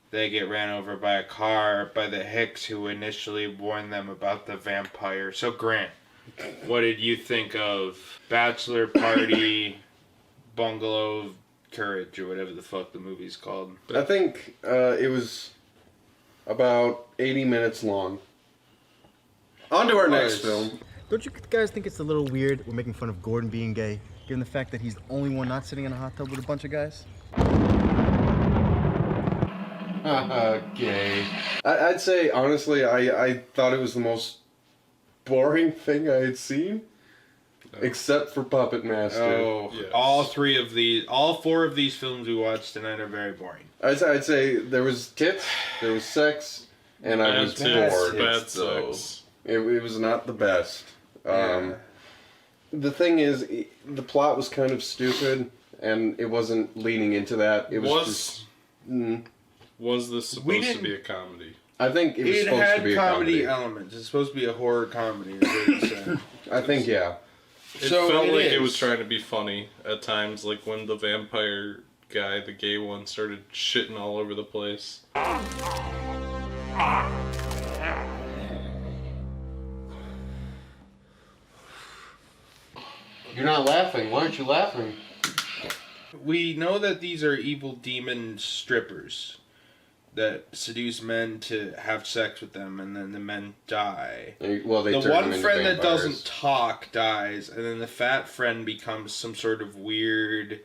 [SPEAKER 1] they get ran over by a car by the Hicks who initially warned them about the vampire. So Grant, what did you think of Bachelor Party, Bungalow of Courage, or whatever the fuck the movie's called?
[SPEAKER 2] I think it was about 80 minutes long. On to our next film.
[SPEAKER 17] Don't you guys think it's a little weird we're making fun of Gordon being gay, given the fact that he's the only one not sitting in a hot tub with a bunch of guys?
[SPEAKER 2] Gay. I'd say, honestly, I thought it was the most boring thing I had seen. Except for Puppet Master.
[SPEAKER 1] Oh, yes. All four of these films we watched tonight are very boring.
[SPEAKER 2] I'd say there was tits, there was sex, and I was bored.
[SPEAKER 4] Bad sex.
[SPEAKER 2] It was not the best. The thing is, the plot was kind of stupid, and it wasn't leaning into that. It was just...
[SPEAKER 4] Was this supposed to be a comedy?
[SPEAKER 2] I think it was supposed to be a comedy.
[SPEAKER 1] It had comedy elements. It's supposed to be a horror comedy. Is what you're saying.
[SPEAKER 2] I think, yeah.
[SPEAKER 4] It felt like it was trying to be funny at times, like when the vampire guy, the gay one, started shitting all over the place.
[SPEAKER 2] You're not laughing. Why aren't you laughing?
[SPEAKER 1] We know that these are evil demon strippers that seduce men to have sex with them, and then the men die.
[SPEAKER 2] Well, they
[SPEAKER 1] the
[SPEAKER 2] turn
[SPEAKER 1] one
[SPEAKER 2] them into
[SPEAKER 1] friend that
[SPEAKER 2] vampires.
[SPEAKER 1] doesn't talk dies, and then the fat friend becomes some sort of weird,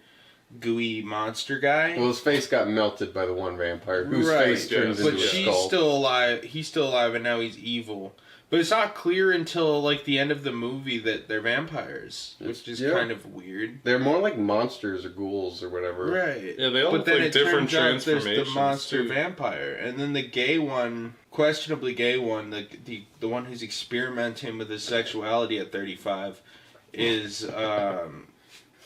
[SPEAKER 1] gooey monster guy.
[SPEAKER 2] Well, his face got melted by the one vampire, whose
[SPEAKER 1] Right.
[SPEAKER 2] face turns into a
[SPEAKER 1] she's
[SPEAKER 2] skull.
[SPEAKER 1] still alive. He's still alive, and now he's evil. But it's not clear until like the end of the movie that they're vampires, which is kind of weird.
[SPEAKER 2] They're more like monsters or ghouls or whatever.
[SPEAKER 1] Right.
[SPEAKER 4] Yeah, they all
[SPEAKER 1] but
[SPEAKER 4] have
[SPEAKER 1] then
[SPEAKER 4] like
[SPEAKER 1] it
[SPEAKER 4] different
[SPEAKER 1] turns out there's
[SPEAKER 4] transformations.
[SPEAKER 1] the monster
[SPEAKER 4] too.
[SPEAKER 1] vampire, and then the gay one, questionably gay one, the one who's experimenting with his sexuality at 35, is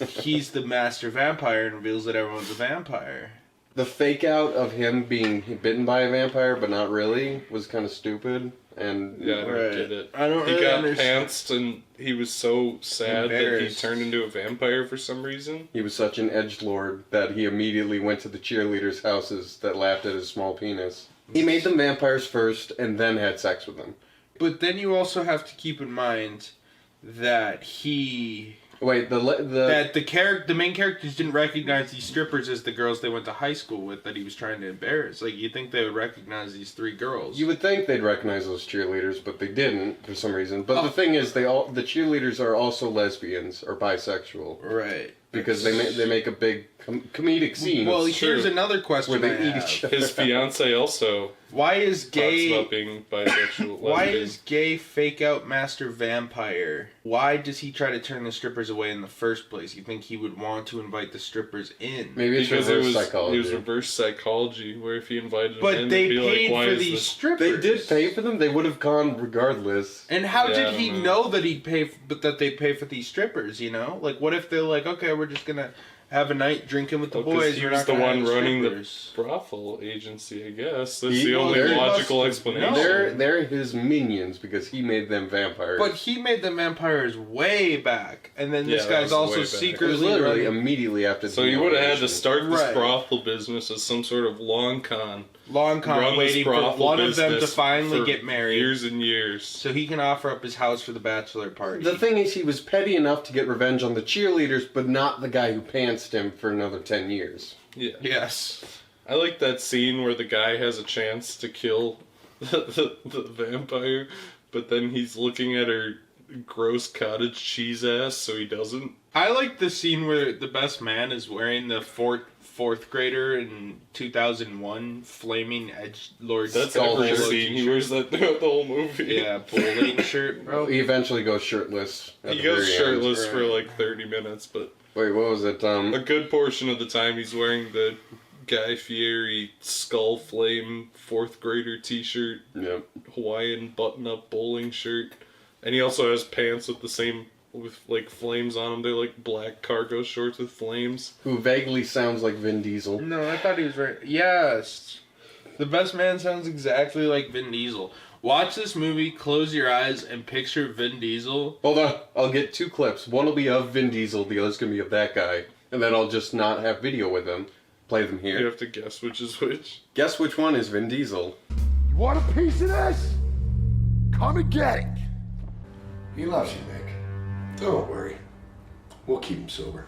[SPEAKER 1] he's the master vampire and reveals that everyone's a vampire.
[SPEAKER 2] The fake out of him being bitten by a vampire, but not really, was kind of stupid. And
[SPEAKER 4] Yeah, I don't get it.
[SPEAKER 1] I don't
[SPEAKER 4] He
[SPEAKER 1] really
[SPEAKER 4] got
[SPEAKER 1] understand.
[SPEAKER 4] pantsed and he was so sad that he
[SPEAKER 1] Embarrassed.
[SPEAKER 4] turned into a vampire for some reason.
[SPEAKER 2] He was such an edgelord that he immediately went to the cheerleaders' houses that laughed at his small penis. He made them vampires first and then had sex with them.
[SPEAKER 1] But then you also have to keep in mind that the main characters didn't recognize these strippers as the girls they went to high school with that he was trying to embarrass. Like, you'd think they would recognize these three girls.
[SPEAKER 2] You would think they'd recognize those cheerleaders, but they didn't for some reason. But the thing is, the cheerleaders are also lesbians or bisexual,
[SPEAKER 1] right?
[SPEAKER 2] Because they make a big comedic scene.
[SPEAKER 1] Well, here's another question
[SPEAKER 2] where they
[SPEAKER 1] I
[SPEAKER 2] eat
[SPEAKER 1] have.
[SPEAKER 2] each other.
[SPEAKER 4] His fiance also.
[SPEAKER 1] Why is gay
[SPEAKER 4] talks about being bisexual?
[SPEAKER 1] Why
[SPEAKER 4] lesbian.
[SPEAKER 1] is gay fake out master vampire? Why does he try to turn the strippers away in the first place? You think he would want to invite the strippers in?
[SPEAKER 2] Maybe it's
[SPEAKER 4] because
[SPEAKER 2] reverse
[SPEAKER 4] it
[SPEAKER 2] psychology.
[SPEAKER 4] was reverse psychology, where if he invited them
[SPEAKER 1] But
[SPEAKER 4] in,
[SPEAKER 1] they
[SPEAKER 4] they'd be
[SPEAKER 1] paid
[SPEAKER 4] like, why
[SPEAKER 1] for
[SPEAKER 4] is
[SPEAKER 1] these
[SPEAKER 4] this?
[SPEAKER 1] strippers.
[SPEAKER 2] They did pay for them. They would have gone regardless.
[SPEAKER 1] And how
[SPEAKER 4] Yeah, I
[SPEAKER 1] did
[SPEAKER 4] don't
[SPEAKER 1] he know that he'd pay, but that they pay for these strippers? You know, like what if they're like, okay, we're just gonna have a night drinking with the
[SPEAKER 4] Well, 'cause
[SPEAKER 1] boys.
[SPEAKER 4] he
[SPEAKER 1] You're
[SPEAKER 4] was
[SPEAKER 1] not
[SPEAKER 4] the
[SPEAKER 1] gonna
[SPEAKER 4] one
[SPEAKER 1] have
[SPEAKER 4] running
[SPEAKER 1] strippers.
[SPEAKER 4] the brothel agency, I guess. That's
[SPEAKER 2] He-
[SPEAKER 4] the
[SPEAKER 2] well,
[SPEAKER 4] only
[SPEAKER 2] they're-
[SPEAKER 4] logical explanation.
[SPEAKER 2] They're his minions because he made them vampires.
[SPEAKER 1] But he made them vampires way back, and then this
[SPEAKER 4] Yeah, that
[SPEAKER 1] guy's
[SPEAKER 4] was
[SPEAKER 1] also
[SPEAKER 4] way back.
[SPEAKER 2] it was
[SPEAKER 1] secretly
[SPEAKER 2] literally
[SPEAKER 1] running.
[SPEAKER 2] immediately after.
[SPEAKER 4] So
[SPEAKER 2] the
[SPEAKER 4] you would have had to
[SPEAKER 2] inauguration.
[SPEAKER 4] start this
[SPEAKER 1] Right.
[SPEAKER 4] brothel business as some sort of long con.
[SPEAKER 1] Long con
[SPEAKER 4] Run this
[SPEAKER 1] waiting for
[SPEAKER 4] brothel
[SPEAKER 1] one of them to
[SPEAKER 4] business
[SPEAKER 1] finally
[SPEAKER 4] for
[SPEAKER 1] get married,
[SPEAKER 4] years and years.
[SPEAKER 1] so he can offer up his house for the bachelor party.
[SPEAKER 2] The thing is, he was petty enough to get revenge on the cheerleaders, but not the guy who pantsed him for another 10 years.
[SPEAKER 4] Yeah.
[SPEAKER 1] Yes.
[SPEAKER 4] I like that scene where the guy has a chance to kill the vampire, but then he's looking at her gross cottage cheese ass, so he doesn't.
[SPEAKER 1] I like the scene where the best man is wearing the fourth grader in 2001 flaming edgelord.
[SPEAKER 4] That's
[SPEAKER 1] skull
[SPEAKER 4] every
[SPEAKER 1] polo
[SPEAKER 4] scene. He
[SPEAKER 1] t-shirt.
[SPEAKER 4] wears that throughout the whole movie.
[SPEAKER 1] Yeah, bowling shirt, bro.
[SPEAKER 2] He eventually goes shirtless. at
[SPEAKER 4] He
[SPEAKER 2] the
[SPEAKER 4] goes
[SPEAKER 2] very
[SPEAKER 4] shirtless
[SPEAKER 2] end.
[SPEAKER 4] for like 30 minutes, but
[SPEAKER 2] Wait, what was it?
[SPEAKER 4] a good portion of the time he's wearing the Guy Fieri skull flame fourth grader t-shirt,
[SPEAKER 2] Yep.
[SPEAKER 4] Hawaiian button-up bowling shirt, and he also has pants with the same with like flames on them. They're like black cargo shorts with flames.
[SPEAKER 2] Who vaguely sounds like Vin Diesel.
[SPEAKER 1] No, I thought he was right. Yes. The best man sounds exactly like Vin Diesel. Watch this movie, close your eyes, and picture Vin Diesel.
[SPEAKER 2] Hold on, I'll get 2 clips. One will be of Vin Diesel, the other's gonna be of that guy. And then I'll just not have video with him. Play them here.
[SPEAKER 4] You have to guess which is which.
[SPEAKER 2] Guess which one is Vin Diesel.
[SPEAKER 6] You want a piece of this? Come and get it. He loves you, Nick. Don't worry. We'll keep him sober.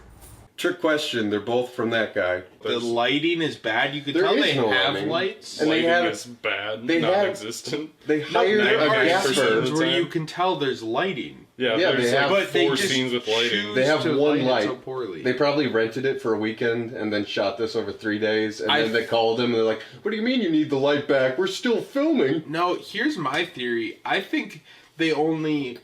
[SPEAKER 2] Trick question, they're both from that guy.
[SPEAKER 1] The lighting is bad. You could
[SPEAKER 2] There
[SPEAKER 1] tell
[SPEAKER 2] is
[SPEAKER 1] they
[SPEAKER 2] no
[SPEAKER 1] have
[SPEAKER 2] lighting.
[SPEAKER 1] lights.
[SPEAKER 2] And
[SPEAKER 4] Lighting
[SPEAKER 2] they had
[SPEAKER 4] is bad,
[SPEAKER 2] they had-
[SPEAKER 4] non-existent.
[SPEAKER 2] They hired
[SPEAKER 1] there
[SPEAKER 2] a
[SPEAKER 1] are
[SPEAKER 2] gaffer.
[SPEAKER 1] scenes where you can tell there's lighting.
[SPEAKER 4] Yeah,
[SPEAKER 2] Yeah,
[SPEAKER 4] there's
[SPEAKER 2] they
[SPEAKER 4] like
[SPEAKER 2] have-
[SPEAKER 4] 4 scenes with lighting.
[SPEAKER 2] They have
[SPEAKER 1] to
[SPEAKER 2] one
[SPEAKER 1] light it
[SPEAKER 2] light.
[SPEAKER 1] so poorly.
[SPEAKER 2] They probably rented it for a weekend and then shot this over 3 days. And
[SPEAKER 1] I-
[SPEAKER 2] then they called him and they're like, "What do you mean you need the light back? We're still filming."
[SPEAKER 1] No, here's my theory. I think they only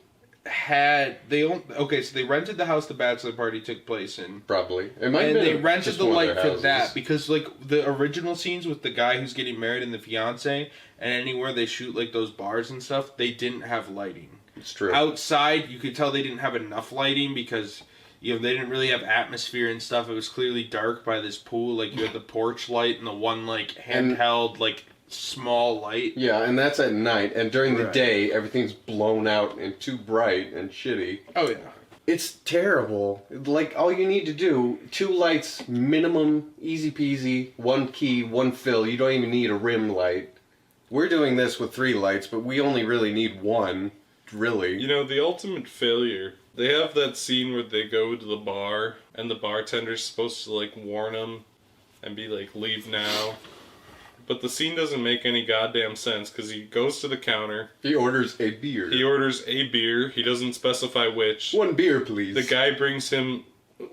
[SPEAKER 1] okay, so they rented the house the bachelor party took place in.
[SPEAKER 2] Probably. It might have
[SPEAKER 1] And
[SPEAKER 2] been
[SPEAKER 1] they rented
[SPEAKER 2] just
[SPEAKER 1] the
[SPEAKER 2] one of
[SPEAKER 1] light
[SPEAKER 2] their
[SPEAKER 1] for
[SPEAKER 2] houses.
[SPEAKER 1] that because like the original scenes with the guy who's getting married and the fiance and anywhere they shoot like those bars and stuff, they didn't have lighting.
[SPEAKER 2] It's true.
[SPEAKER 1] Outside, you could tell they didn't have enough lighting because they didn't really have atmosphere and stuff. It was clearly dark by this pool. Like you had the porch light and the one like handheld like small light.
[SPEAKER 2] Yeah, and that's at night. And during the
[SPEAKER 1] Right.
[SPEAKER 2] day, everything's blown out and too bright and shitty.
[SPEAKER 1] Oh yeah.
[SPEAKER 2] It's terrible. Like, all you need to do, 2 lights, minimum, easy peasy, 1 key, 1 fill. You don't even need a rim light. We're doing this with 3 lights, but we only really need 1, really.
[SPEAKER 4] You know, the ultimate failure. They have that scene where they go to the bar and the bartender's supposed to like warn them and be like, "Leave now." But the scene doesn't make any goddamn sense because he goes to the counter.
[SPEAKER 2] He orders a beer.
[SPEAKER 4] He doesn't specify which.
[SPEAKER 2] 1 beer, please.
[SPEAKER 4] The guy brings him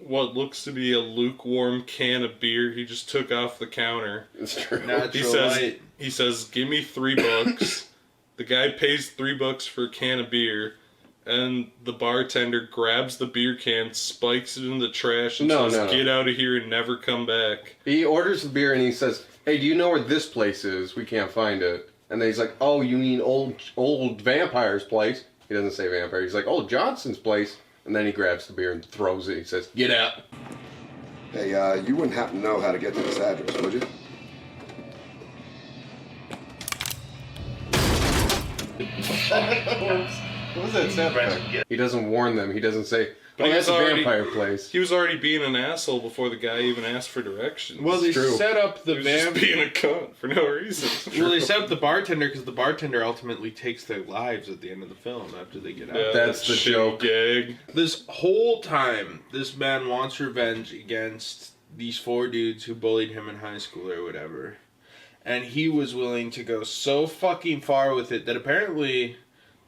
[SPEAKER 4] what looks to be a lukewarm can of beer he just took off the counter.
[SPEAKER 2] It's true.
[SPEAKER 4] He says, "Give me $3." The guy pays $3 for a can of beer. And the bartender grabs the beer can, spikes it in the trash, and says, "Get out of here and never come back."
[SPEAKER 2] He orders the beer and he says, "Hey, do you know where this place is? We can't find it." And then he's like, "Oh, you mean old vampire's place?" He doesn't say vampire. He's like, "Old Johnson's place." And then he grabs the beer and throws it. He says, "Get out."
[SPEAKER 6] Hey, you wouldn't happen to know how to get to this address, would you?
[SPEAKER 2] What was that sound effect? He doesn't warn them. He doesn't say, "Oh, that's a vampire place."
[SPEAKER 4] He was already being an asshole before the guy even asked for directions.
[SPEAKER 1] Well, they set up the
[SPEAKER 4] He was just being a cunt for no reason.
[SPEAKER 1] Well, they set up the bartender because the bartender ultimately takes their lives at the end of the film after they get out.
[SPEAKER 4] Yeah,
[SPEAKER 2] That's the
[SPEAKER 4] shitty
[SPEAKER 2] joke.
[SPEAKER 4] Gag.
[SPEAKER 1] This whole time, this man wants revenge against these 4 dudes who bullied him in high school or whatever. And he was willing to go so fucking far with it that apparently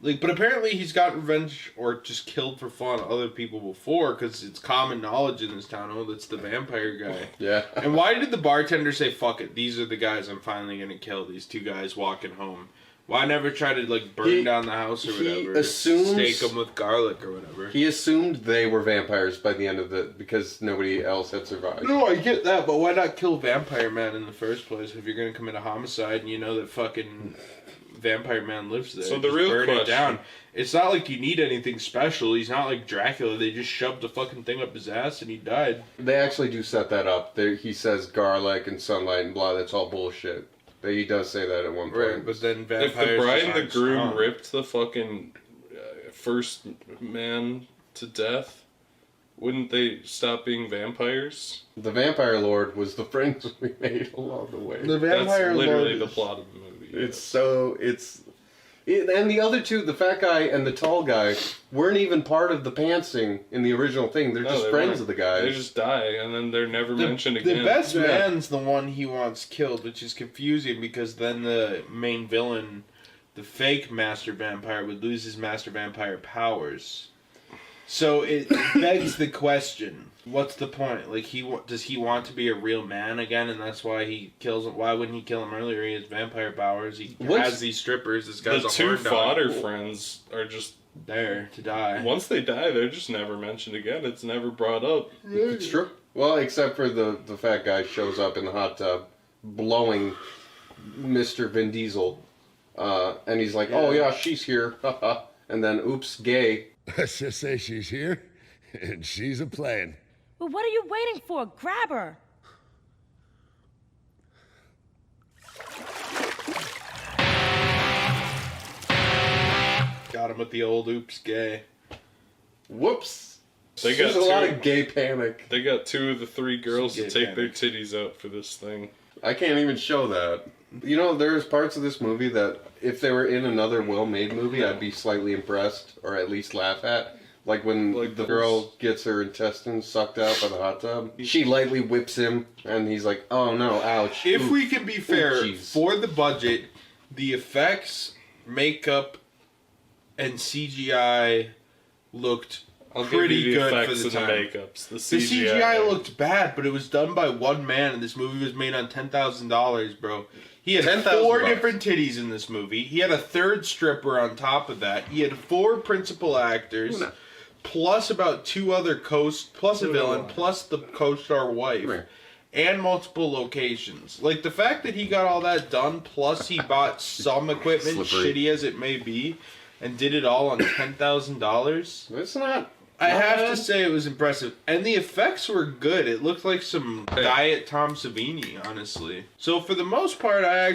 [SPEAKER 1] he's gotten revenge or just killed for fun other people before because it's common knowledge in this town. Oh, that's the vampire guy.
[SPEAKER 2] Yeah.
[SPEAKER 1] And why did the bartender say, "Fuck it, these are the guys I'm finally gonna kill"? These 2 guys walking home. Why never try to like burn down the house or whatever?
[SPEAKER 2] assumes-
[SPEAKER 1] Stake them with garlic or whatever.
[SPEAKER 2] He assumed they were vampires by the end of because nobody else had survived.
[SPEAKER 1] No, I get that, but why not kill Vampire Man in the first place if you're gonna commit a homicide and you know that fucking Vampire Man lives there?
[SPEAKER 4] So the
[SPEAKER 1] Just
[SPEAKER 4] real
[SPEAKER 1] burn
[SPEAKER 4] question-
[SPEAKER 1] it down. It's not like you need anything special. He's not like Dracula. They just shoved the fucking thing up his ass and he died.
[SPEAKER 2] They actually do set that up. He says garlic and sunlight and blah. That's all bullshit. He does say that at one point.
[SPEAKER 1] Right, but then
[SPEAKER 4] If
[SPEAKER 1] vampires.
[SPEAKER 4] the bride
[SPEAKER 1] just
[SPEAKER 4] and the
[SPEAKER 1] aren't
[SPEAKER 4] groom
[SPEAKER 1] strong.
[SPEAKER 4] ripped the fucking first man to death, wouldn't they stop being vampires?
[SPEAKER 2] The Vampire Lord was the friends we made along the way.
[SPEAKER 1] The Vampire
[SPEAKER 4] That's literally
[SPEAKER 1] Lord
[SPEAKER 4] the
[SPEAKER 1] is-
[SPEAKER 4] plot of the movie.
[SPEAKER 2] And the other 2, the fat guy and the tall guy, weren't even part of the pantsing in the original thing. They're
[SPEAKER 4] No,
[SPEAKER 2] just
[SPEAKER 4] they
[SPEAKER 2] friends
[SPEAKER 4] weren't.
[SPEAKER 2] of the guys.
[SPEAKER 4] They just die, and then they're never mentioned again.
[SPEAKER 1] The best man's the one he wants killed, which is confusing because then the main villain, the fake master vampire, would lose his master vampire powers. So it begs the question: what's the point? Like, does he want to be a real man again, and that's why he kills him? Why wouldn't he kill him earlier? He has vampire powers. He has these strippers. This guy's
[SPEAKER 4] The
[SPEAKER 1] a
[SPEAKER 4] 2
[SPEAKER 1] horn dog.
[SPEAKER 4] fodder friends are just
[SPEAKER 1] there to die.
[SPEAKER 4] Once they die, they're just never mentioned again. It's never brought up.
[SPEAKER 2] It's true. Well, except for the fat guy shows up in the hot tub, blowing Mr. Vin Diesel, and he's like, "Oh yeah, she's here," and then oops, gay.
[SPEAKER 6] Let's just say she's here, and she's a playing.
[SPEAKER 3] Well, what are you waiting for? Grab her.
[SPEAKER 1] Got him with the old oops gay.
[SPEAKER 2] Whoops.
[SPEAKER 4] There's
[SPEAKER 2] a lot of gay panic.
[SPEAKER 4] They got 2 of the 3 girls to take their titties out for this thing.
[SPEAKER 2] I can't even show that. You know, there's parts of this movie that if they were in another well-made movie, I'd be slightly impressed, or at least laugh at. Like when the girl gets her intestines sucked out by the hot tub. She lightly whips him, and he's like, oh no, ouch.
[SPEAKER 1] If we can be fair, for the budget, the effects, makeup, and CGI looked pretty good for the time.
[SPEAKER 4] Makeups. The
[SPEAKER 1] CGI looked bad, but it was done by one man, and this movie was made on $10,000, bro. He had 4 different titties in this movie. He had a 3rd stripper on top of that. He had 4 principal actors, plus about 2 other plus a villain, plus the co-star wife, and multiple locations. Like, the fact that he got all that done, plus he bought some equipment, shitty as it may be, and did it all on $10,000.
[SPEAKER 2] It's not.
[SPEAKER 1] I have to say it was impressive. And the effects were good. It looked like some Diet Tom Savini, honestly. So for the most part, I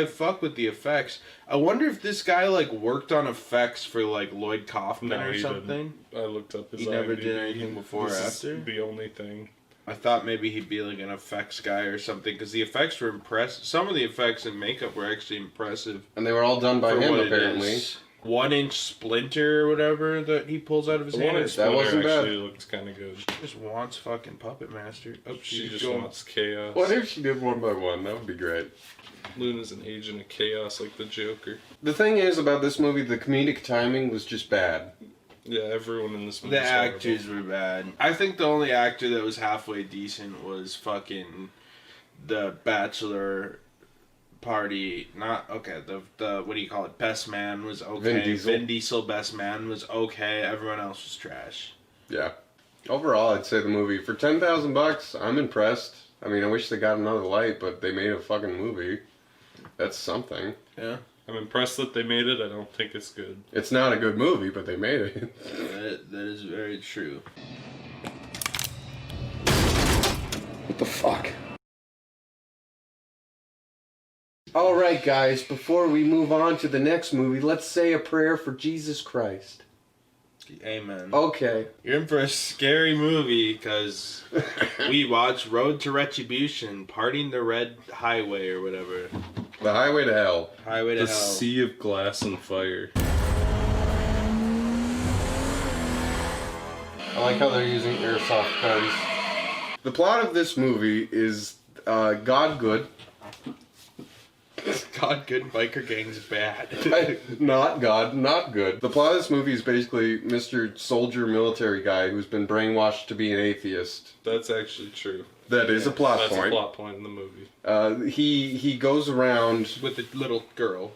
[SPEAKER 1] fuck with the effects. I wonder if this guy, like, worked on effects for, like, Lloyd Kaufman or something.
[SPEAKER 4] Didn't. I looked up his
[SPEAKER 1] He never
[SPEAKER 4] IMDb.
[SPEAKER 1] did anything before or after?
[SPEAKER 4] The only thing.
[SPEAKER 1] I thought maybe he'd be, like, an effects guy or something, because the effects were impressive. Some of the effects and makeup were actually impressive.
[SPEAKER 2] And they were all done by him, apparently.
[SPEAKER 1] 1-inch splinter or whatever that he pulls out of his hand.
[SPEAKER 4] That wasn't bad. Actually looked kind of good.
[SPEAKER 1] She just wants fucking Puppet Master. Oh,
[SPEAKER 4] she just wants chaos.
[SPEAKER 2] What if she did 1 by 1? That would be great.
[SPEAKER 4] Luna's an agent of chaos like the Joker.
[SPEAKER 2] The thing is about this movie, the comedic timing was just bad.
[SPEAKER 4] Yeah, everyone in this movie.
[SPEAKER 1] The actors were bad. I think the only actor that was halfway decent was fucking the Bachelor party. Not okay. The what do you call it? Best man was okay. Vin Diesel best man was okay. Everyone else was trash.
[SPEAKER 2] Yeah. Overall, I'd say the movie for $10,000, I'm impressed. I mean, I wish they got another light, but they made a fucking movie. That's something.
[SPEAKER 1] Yeah.
[SPEAKER 4] I'm impressed that they made it. I don't think it's good.
[SPEAKER 2] It's not a good movie, but they made it.
[SPEAKER 1] That is very true.
[SPEAKER 2] What the fuck? Alright guys, before we move on to the next movie, let's say a prayer for Jesus Christ.
[SPEAKER 1] Amen.
[SPEAKER 2] Okay.
[SPEAKER 1] You're in for a scary movie, because we watched Road to Retribution, Parting the Red Highway or whatever.
[SPEAKER 2] The Highway to Hell.
[SPEAKER 1] Highway to Hell.
[SPEAKER 4] The Sea of Glass and Fire.
[SPEAKER 2] I like how they're using airsoft guns. The plot of this movie is God good.
[SPEAKER 1] God good, biker gang's bad.
[SPEAKER 2] Not God, not good. The plot of this movie is basically Mr. Soldier military guy who's been brainwashed to be an atheist.
[SPEAKER 4] That's actually true.
[SPEAKER 2] That is a plot point.
[SPEAKER 4] That's a plot point in the movie.
[SPEAKER 2] He goes around
[SPEAKER 1] with a little girl.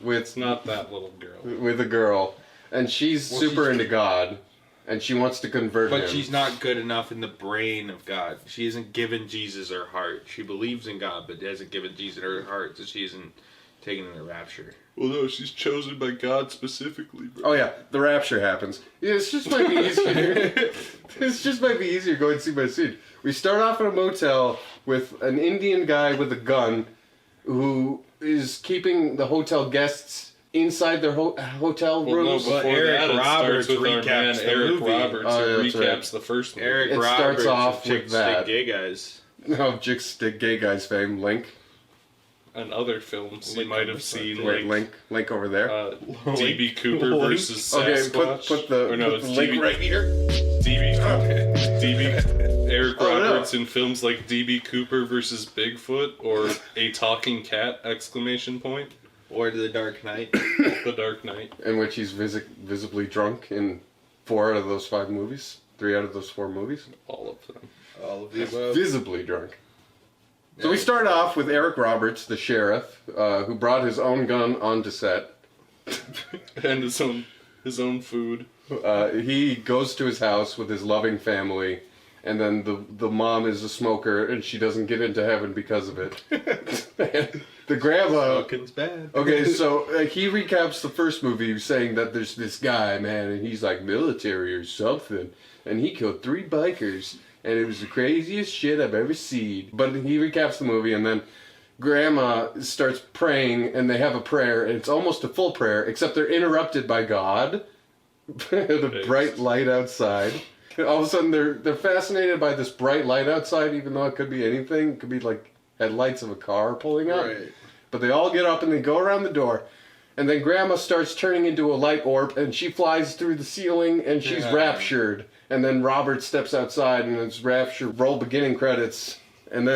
[SPEAKER 4] It's not that little girl.
[SPEAKER 2] With a girl. And she's super into God. And she wants to convert him.
[SPEAKER 1] But she's not good enough in the brain of God. She hasn't given Jesus her heart. She believes in God, but hasn't given Jesus her heart, so she isn't taken in the rapture.
[SPEAKER 4] Well, no, she's chosen by God specifically, bro.
[SPEAKER 2] Oh yeah, the rapture happens. Yeah, this just might be easier. This just might be easier going scene by scene. We start off in a motel with an Indian guy with a gun who is keeping the hotel guests inside their hotel rooms.
[SPEAKER 4] No, Eric Roberts recaps the movie. Recaps the first movie.
[SPEAKER 2] Eric Roberts starts off with that.
[SPEAKER 1] Gay guys.
[SPEAKER 2] No, Chick Stick Gay Guys fame. Link.
[SPEAKER 4] And other films you might have seen.
[SPEAKER 2] Wait, Link over there.
[SPEAKER 4] DB Cooper versus Sasquatch.
[SPEAKER 2] Okay, put the link right here.
[SPEAKER 4] Eric Roberts in films like DB Cooper versus Bigfoot or A Talking Cat! !
[SPEAKER 1] Or The Dark Knight.
[SPEAKER 4] The Dark Knight.
[SPEAKER 2] In which he's visibly drunk in 4 out of those 5 movies. 3 out of those 4 movies.
[SPEAKER 4] All of them.
[SPEAKER 1] All of the above.
[SPEAKER 2] Visibly drunk. So we start off with Eric Roberts, the sheriff, who brought his own gun onto set.
[SPEAKER 4] And his own food.
[SPEAKER 2] He goes to his house with his loving family, and then the mom is a smoker, and she doesn't get into heaven because of it. The grandma.
[SPEAKER 1] Smoking's bad.
[SPEAKER 2] Okay, so he recaps the first movie saying that there's this guy, man, and he's like military or something, and he killed 3 bikers, and it was the craziest shit I've ever seen. But he recaps the movie, and then grandma starts praying, and they have a prayer, and it's almost a full prayer, except they're interrupted by God. The bright light outside. All of a sudden, they're fascinated by this bright light outside, even though it could be anything. It could be like headlights of a car pulling up.
[SPEAKER 1] Right.
[SPEAKER 2] But they all get up and they go around the door. And then grandma starts turning into a light orb, and she flies through the ceiling, and she's raptured. And then Robert steps outside, and it's rapture. Roll beginning credits. And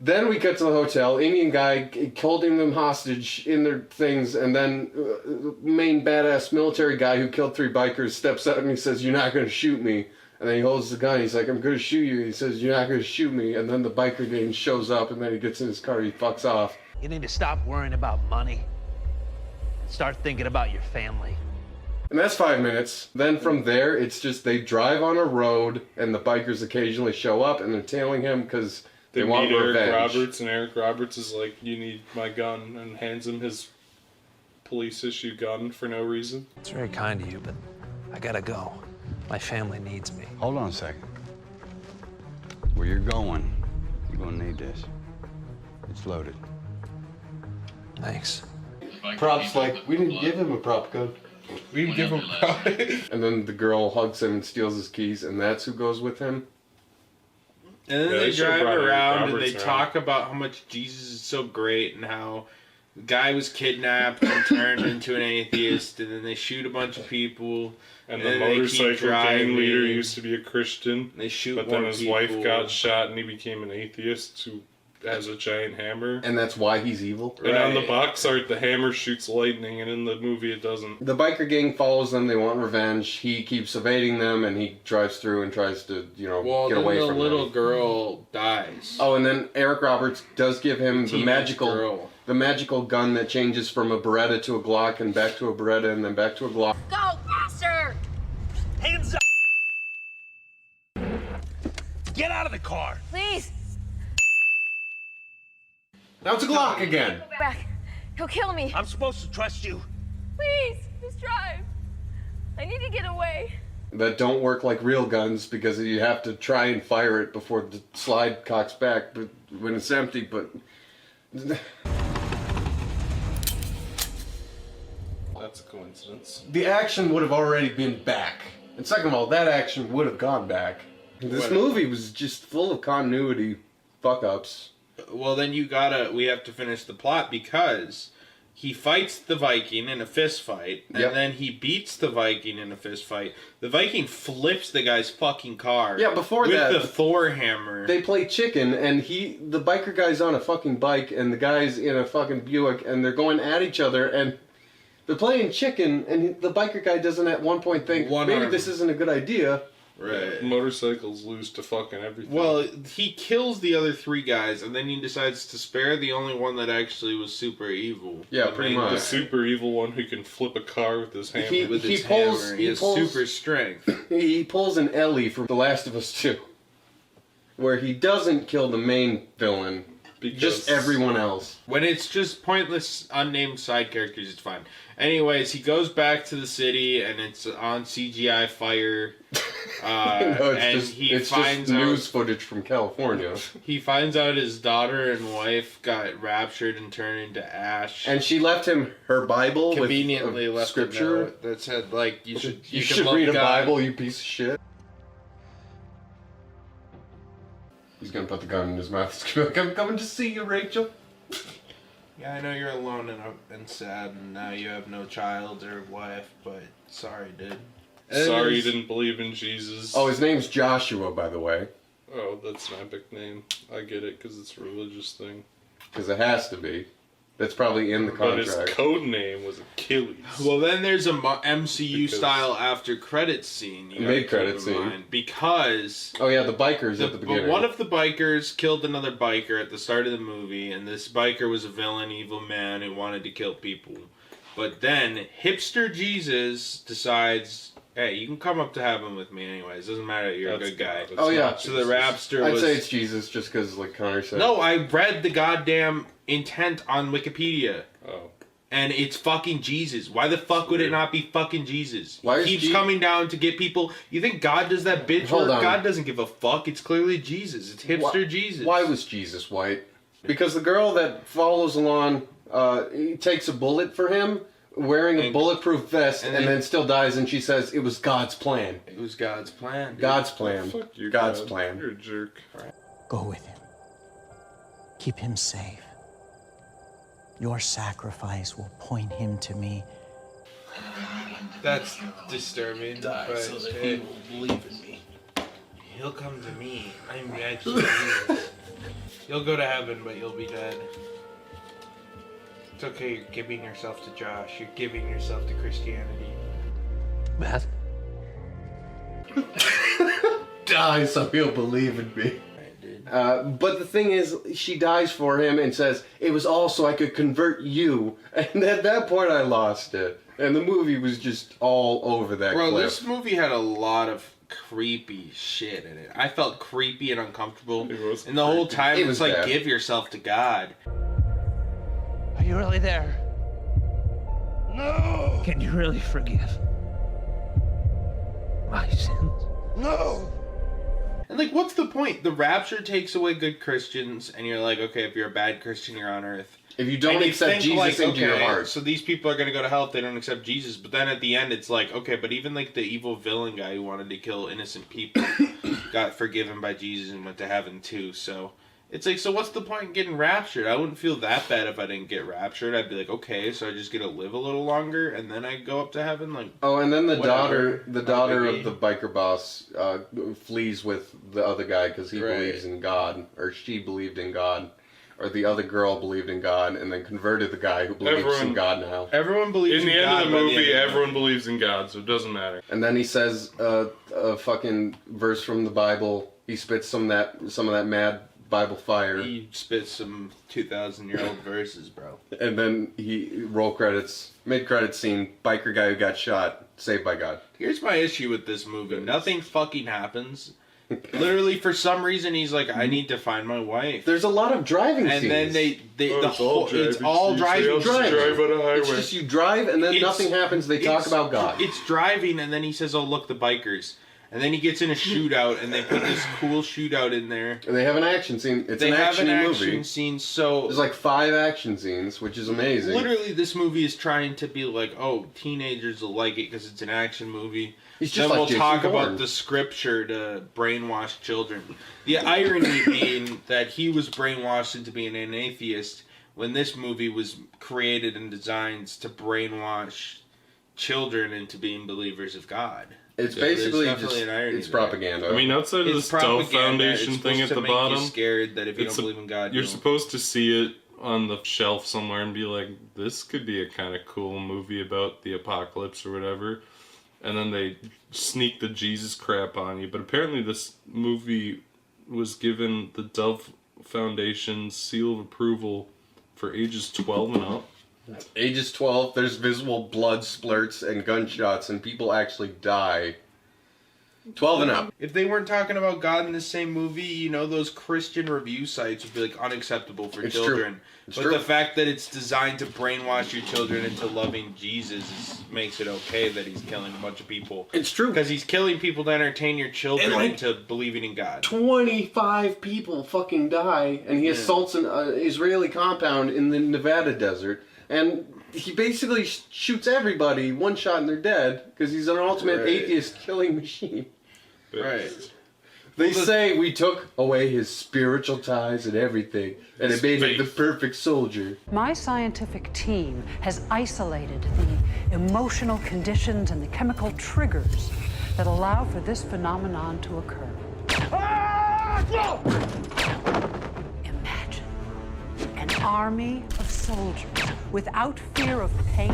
[SPEAKER 2] then we get to the hotel. Indian guy holding them hostage in their things, and then main badass military guy who killed 3 bikers steps out and he says, "You're not going to shoot me." And then he holds the gun. He's like, "I'm going to shoot you." He says, "You're not going to shoot me." And then the biker gang shows up, and then he gets in his car. He fucks off.
[SPEAKER 14] You need to stop worrying about money and start thinking about your family.
[SPEAKER 2] And that's 5 minutes. Then from there, it's just they drive on a road, and the bikers occasionally show up, and they're tailing him because they want
[SPEAKER 4] meet
[SPEAKER 2] revenge.
[SPEAKER 4] Eric Roberts, and Eric Roberts is like, "You need my gun," and hands him his police-issue gun for no reason.
[SPEAKER 8] It's very kind of you, but I gotta go. My family needs me.
[SPEAKER 12] Hold on a second. Where you're going, you're gonna need this. It's loaded.
[SPEAKER 8] Thanks.
[SPEAKER 2] Props like, we didn't give him a prop gun.
[SPEAKER 1] We didn't give him a prop.
[SPEAKER 2] And then the girl hugs him and steals his keys, and that's who goes with him.
[SPEAKER 1] And then
[SPEAKER 4] Yeah,
[SPEAKER 1] they
[SPEAKER 4] they should've
[SPEAKER 1] drive
[SPEAKER 4] brought Eric
[SPEAKER 1] around and
[SPEAKER 4] Roberts
[SPEAKER 1] they
[SPEAKER 4] around.
[SPEAKER 1] talk about how much Jesus is so great and how the guy was kidnapped and turned into an atheist, and then they shoot a bunch of people.
[SPEAKER 4] And
[SPEAKER 1] then
[SPEAKER 4] the
[SPEAKER 1] they keep
[SPEAKER 4] motorcycle gang
[SPEAKER 1] driving.
[SPEAKER 4] leader used to be a Christian.
[SPEAKER 1] They shoot
[SPEAKER 4] But then
[SPEAKER 1] more
[SPEAKER 4] his
[SPEAKER 1] people.
[SPEAKER 4] wife got shot and he became an atheist who has a giant hammer.
[SPEAKER 2] And that's why he's evil.
[SPEAKER 4] And on the box art, the hammer shoots lightning, and in the movie it doesn't.
[SPEAKER 2] The biker gang follows them. They want revenge. He keeps evading them, and he drives through and tries to, get away from
[SPEAKER 1] the little
[SPEAKER 2] them.
[SPEAKER 1] girl dies.
[SPEAKER 2] Oh, and then Eric Roberts does give him the
[SPEAKER 1] Teenage girl.
[SPEAKER 2] magical gun that changes from a Beretta to a Glock, and back to a Beretta, and then back to a Glock.
[SPEAKER 3] Go faster!
[SPEAKER 14] Hands up! Get out of the car!
[SPEAKER 3] Please!
[SPEAKER 2] Now it's a Glock again.
[SPEAKER 3] Go back. He'll kill me.
[SPEAKER 14] I'm supposed to trust you.
[SPEAKER 3] Please, just drive. I need to get away.
[SPEAKER 2] That don't work like real guns because you have to try and fire it before the slide cocks back, but when it's empty. But
[SPEAKER 4] That's a coincidence.
[SPEAKER 2] the action would have already been back. And second of all, that action would have gone back. This movie was just full of continuity fuck-ups.
[SPEAKER 1] Well, then we have to finish the plot because he fights the Viking in a fist fight, and then he beats the Viking in a fist fight. The Viking flips the guy's fucking car.
[SPEAKER 2] Yeah, before
[SPEAKER 1] with
[SPEAKER 2] that,
[SPEAKER 1] the Thor hammer.
[SPEAKER 2] They play chicken, and the biker guy's on a fucking bike, and the guy's in a fucking Buick, and they're going at each other, and they're playing chicken, and the biker guy doesn't at one point think, maybe this isn't a good idea.
[SPEAKER 1] Right.
[SPEAKER 4] Motorcycles lose to fucking everything.
[SPEAKER 1] Well, he kills the other 3 guys, and then he decides to spare the only one that actually was super evil.
[SPEAKER 2] Yeah,
[SPEAKER 1] The
[SPEAKER 2] pretty
[SPEAKER 1] main
[SPEAKER 2] much.
[SPEAKER 4] The
[SPEAKER 1] guy.
[SPEAKER 4] super evil one who can flip a car with his hammer.
[SPEAKER 1] He has super strength.
[SPEAKER 2] He pulls an Ellie from The Last of Us 2, where he doesn't kill the main villain, just everyone else.
[SPEAKER 1] When it's just pointless, unnamed side characters, it's fine. Anyways, he goes back to the city, and it's on CGI fire.
[SPEAKER 2] No,
[SPEAKER 1] and he finds out
[SPEAKER 2] news footage from California.
[SPEAKER 1] He finds out his daughter and wife got raptured and turned into ash.
[SPEAKER 2] And she left him her Bible
[SPEAKER 1] Conveniently
[SPEAKER 2] with
[SPEAKER 1] left
[SPEAKER 2] scripture
[SPEAKER 1] a note that said, like, you
[SPEAKER 2] You
[SPEAKER 1] can
[SPEAKER 2] should
[SPEAKER 1] love
[SPEAKER 2] read a
[SPEAKER 1] God.
[SPEAKER 2] Bible, you piece of shit. He's gonna put the gun in his mouth. He's gonna be like, I'm coming to see you, Rachel.
[SPEAKER 1] Yeah, I know you're alone and sad, and now you have no child or wife, but sorry, dude.
[SPEAKER 4] Sorry you didn't believe in Jesus.
[SPEAKER 2] Oh, his name's Joshua, by the way.
[SPEAKER 4] Oh, that's an epic name. I get it, because it's a religious thing.
[SPEAKER 2] Because it has to be. That's probably in the
[SPEAKER 4] But
[SPEAKER 2] contract.
[SPEAKER 4] his code name was Achilles.
[SPEAKER 1] Well, then there's a MCU style after credits scene. You gotta
[SPEAKER 2] Mid-credit
[SPEAKER 1] keep in
[SPEAKER 2] scene.
[SPEAKER 1] mind, because
[SPEAKER 2] Oh yeah, the bikers at the beginning.
[SPEAKER 1] But one of the bikers killed another biker at the start of the movie, and this biker was a villain, evil man who wanted to kill people. But then hipster Jesus decides, hey, you can come up to heaven with me anyways. Doesn't matter, you're a good guy.
[SPEAKER 2] Oh yeah.
[SPEAKER 1] So the rapster
[SPEAKER 2] I'd
[SPEAKER 1] was...
[SPEAKER 2] say it's Jesus just because, like Connor said.
[SPEAKER 1] No, I read the goddamn intent on Wikipedia.
[SPEAKER 4] Oh.
[SPEAKER 1] And it's fucking Jesus. Why the fuck would it not be fucking Jesus?
[SPEAKER 2] Why
[SPEAKER 1] He
[SPEAKER 2] is
[SPEAKER 1] keeps coming down to get people. You think God does that bitch
[SPEAKER 2] Hold
[SPEAKER 1] work?
[SPEAKER 2] on.
[SPEAKER 1] God doesn't give a fuck. It's clearly Jesus. It's hipster Jesus.
[SPEAKER 2] Why was Jesus white? Because the girl that follows along he takes a bullet for him, wearing a bulletproof vest, and then still dies, and she says it was God's plan.
[SPEAKER 1] It was God's plan. Dude.
[SPEAKER 2] God's plan.
[SPEAKER 4] Fuck you,
[SPEAKER 2] God's
[SPEAKER 4] God.
[SPEAKER 2] plan.
[SPEAKER 4] You're a jerk.
[SPEAKER 16] Go with him. Keep him safe. Your sacrifice will point him to me.
[SPEAKER 1] That's disturbing.
[SPEAKER 16] Die
[SPEAKER 1] but
[SPEAKER 16] so that
[SPEAKER 1] hey,
[SPEAKER 16] he will believe in me.
[SPEAKER 1] He'll come to me. I'm actually Jesus. You'll go to heaven, but you'll be dead. It's okay. You're giving yourself to Josh. You're giving yourself to Christianity.
[SPEAKER 16] Beth?
[SPEAKER 2] Die so he'll believe in me. But the thing is, she dies for him and says, it was all so I could convert you. And at that point I lost it. And the movie was just all over that
[SPEAKER 1] Bro,
[SPEAKER 2] clip.
[SPEAKER 1] this movie had a lot of creepy shit in it. I felt creepy and uncomfortable. And the whole time
[SPEAKER 2] It
[SPEAKER 1] it's
[SPEAKER 2] was
[SPEAKER 1] like,
[SPEAKER 2] bad.
[SPEAKER 1] give yourself to God.
[SPEAKER 14] Are you really there?
[SPEAKER 5] No!
[SPEAKER 14] Can you really forgive my sins?
[SPEAKER 5] No!
[SPEAKER 1] And like, what's the point? The rapture takes away good Christians, and you're like, okay, if you're a bad Christian, you're on earth.
[SPEAKER 2] If you don't
[SPEAKER 1] And
[SPEAKER 2] accept
[SPEAKER 1] think,
[SPEAKER 2] Jesus into your heart.
[SPEAKER 1] So these people are gonna go to hell if they don't accept Jesus. But then at the end, it's like, okay, but even like the evil villain guy who wanted to kill innocent people got forgiven by Jesus and went to heaven too. So it's like, so what's the point in getting raptured? I wouldn't feel that bad if I didn't get raptured. I'd be like, okay, so I just get to live a little longer, and then I go up to heaven. Like,
[SPEAKER 2] Oh, and then the
[SPEAKER 1] whatever.
[SPEAKER 2] daughter
[SPEAKER 1] Not a
[SPEAKER 2] of the biker boss flees with the other guy because he believes in God, or she believed in God, or the other girl believed in God, and then converted the guy who believes in God now.
[SPEAKER 1] Everyone believes
[SPEAKER 4] In the end
[SPEAKER 1] God
[SPEAKER 4] of the
[SPEAKER 1] by
[SPEAKER 4] movie,
[SPEAKER 1] end of
[SPEAKER 4] everyone believes in God, so it doesn't matter.
[SPEAKER 2] And then he says a fucking verse from the Bible. He spits some of that mad Bible fire.
[SPEAKER 1] He spits some 2,000-year-old verses, bro.
[SPEAKER 2] And then roll credits, mid-credits scene, biker guy who got shot, saved by God.
[SPEAKER 1] Here's my issue with this movie. Nothing fucking happens. Literally, for some reason, he's like, I need to find my wife.
[SPEAKER 2] There's a lot of driving
[SPEAKER 1] and
[SPEAKER 2] scenes.
[SPEAKER 1] then
[SPEAKER 2] It's all
[SPEAKER 1] driving.
[SPEAKER 2] Drive
[SPEAKER 4] on a highway.
[SPEAKER 2] It's just you drive and then nothing happens. They talk about God.
[SPEAKER 1] It's driving, and then he says, oh, look, the bikers. And then he gets in a shootout, and they put this cool shootout in there.
[SPEAKER 2] And they have an action scene. It's
[SPEAKER 1] they
[SPEAKER 2] an
[SPEAKER 1] have an
[SPEAKER 2] action
[SPEAKER 1] action
[SPEAKER 2] movie.
[SPEAKER 1] scene, so...
[SPEAKER 2] There's like 5 action scenes, which is amazing.
[SPEAKER 1] Literally, this movie is trying to be like, oh, teenagers will like it because it's an action movie.
[SPEAKER 2] He's
[SPEAKER 1] then
[SPEAKER 2] just like
[SPEAKER 1] we'll
[SPEAKER 2] Jason
[SPEAKER 1] talk
[SPEAKER 2] Bourne.
[SPEAKER 1] about the scripture to brainwash children. The irony being that he was brainwashed into being an atheist when this movie was created and designed to brainwash children into being believers of God.
[SPEAKER 2] It's
[SPEAKER 1] So there's
[SPEAKER 2] basically
[SPEAKER 1] definitely
[SPEAKER 2] just
[SPEAKER 1] an irony
[SPEAKER 2] it's
[SPEAKER 1] there.
[SPEAKER 2] propaganda.
[SPEAKER 4] I mean, outside of
[SPEAKER 1] It's
[SPEAKER 4] this Dove
[SPEAKER 1] propaganda.
[SPEAKER 4] Foundation
[SPEAKER 1] It's
[SPEAKER 4] thing
[SPEAKER 1] supposed
[SPEAKER 4] at
[SPEAKER 1] to
[SPEAKER 4] the
[SPEAKER 1] make
[SPEAKER 4] bottom,
[SPEAKER 1] you scared that if you
[SPEAKER 4] it's
[SPEAKER 1] don't believe in God,
[SPEAKER 4] you're
[SPEAKER 1] you'll-
[SPEAKER 4] supposed to see it on the shelf somewhere and be like, this could be a kind of cool movie about the apocalypse or whatever. And then they sneak the Jesus crap on you. But apparently this movie was given the Dove Foundation seal of approval for ages 12 and up.
[SPEAKER 2] Ages 12, there's visible blood splurts and gunshots, and people actually die. 12 and up.
[SPEAKER 1] If they weren't talking about God in the same movie, you know, those Christian review sites would be like unacceptable for
[SPEAKER 2] It's
[SPEAKER 1] children.
[SPEAKER 2] true. It's
[SPEAKER 1] But
[SPEAKER 2] true.
[SPEAKER 1] the fact that it's designed to brainwash your children into loving Jesus makes it okay that he's killing a bunch of people.
[SPEAKER 2] It's true.
[SPEAKER 1] Because he's killing people to entertain your children
[SPEAKER 2] And, like,
[SPEAKER 1] into believing in God.
[SPEAKER 2] 25 people fucking die, and he assaults an Israeli compound in the Nevada desert, and he basically shoots everybody, one shot and they're dead, because he's an ultimate
[SPEAKER 1] Right.
[SPEAKER 2] atheist killing machine.
[SPEAKER 1] Right.
[SPEAKER 2] They say we took away his spiritual ties and everything, and it made him the perfect soldier.
[SPEAKER 18] My scientific team has isolated the emotional conditions and the chemical triggers that allow for this phenomenon to occur. Imagine an army of soldiers without fear of pain,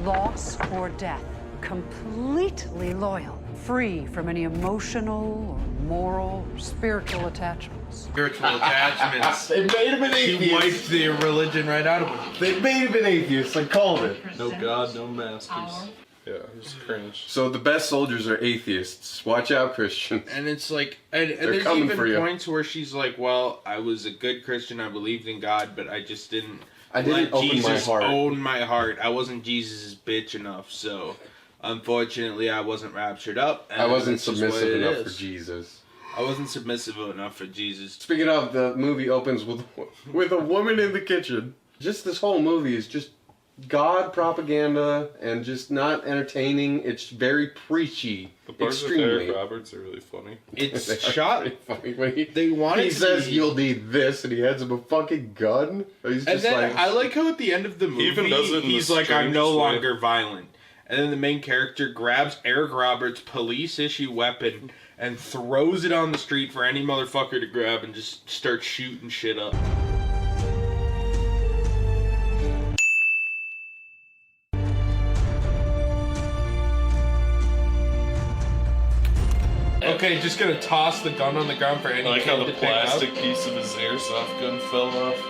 [SPEAKER 18] loss, or death, completely loyal, free from any emotional or moral or spiritual attachments.
[SPEAKER 1] Spiritual attachments.
[SPEAKER 2] They made him an atheist.
[SPEAKER 1] He wiped the religion right out of him.
[SPEAKER 2] They made him an atheist. I called it.
[SPEAKER 4] No God, no masters. Yeah, it's cringe.
[SPEAKER 2] So the best soldiers are atheists. Watch out, Christian.
[SPEAKER 1] And it's like, and there's
[SPEAKER 2] coming
[SPEAKER 1] even
[SPEAKER 2] for you.
[SPEAKER 1] points where she's like, well, I was a good Christian, I believed in God, but I just didn't
[SPEAKER 2] open
[SPEAKER 1] let Jesus
[SPEAKER 2] my heart.
[SPEAKER 1] own my heart. I wasn't Jesus' bitch enough, so unfortunately I wasn't raptured up. And
[SPEAKER 2] I wasn't
[SPEAKER 1] that's just what
[SPEAKER 2] submissive
[SPEAKER 1] it
[SPEAKER 2] enough
[SPEAKER 1] is.
[SPEAKER 2] for Jesus.
[SPEAKER 1] I wasn't submissive enough for Jesus.
[SPEAKER 2] Speaking of, the movie opens with a woman in the kitchen. Just this whole movie is just God propaganda and just not entertaining. It's very preachy.
[SPEAKER 4] The parts with Eric Roberts are really funny.
[SPEAKER 1] It's
[SPEAKER 2] They are
[SPEAKER 1] shot.
[SPEAKER 2] pretty funny when
[SPEAKER 1] They wanted
[SPEAKER 2] he
[SPEAKER 1] to
[SPEAKER 2] says
[SPEAKER 1] be-
[SPEAKER 2] you'll need this, and he hands him a fucking gun. He's
[SPEAKER 1] And
[SPEAKER 2] just
[SPEAKER 1] then
[SPEAKER 2] like,
[SPEAKER 1] I like how at the end of the movie,
[SPEAKER 4] even does it in
[SPEAKER 1] he's
[SPEAKER 4] the
[SPEAKER 1] like, I'm no
[SPEAKER 4] strangest way.
[SPEAKER 1] longer violent. And then the main character grabs Eric Roberts' police-issue weapon and throws it on the street for any motherfucker to grab and just starts shooting shit up. Okay, just gonna toss the gun on the ground for any
[SPEAKER 4] I like
[SPEAKER 1] kid
[SPEAKER 4] how
[SPEAKER 1] to
[SPEAKER 4] the
[SPEAKER 1] pick up.
[SPEAKER 4] plastic piece of his airsoft gun fell off.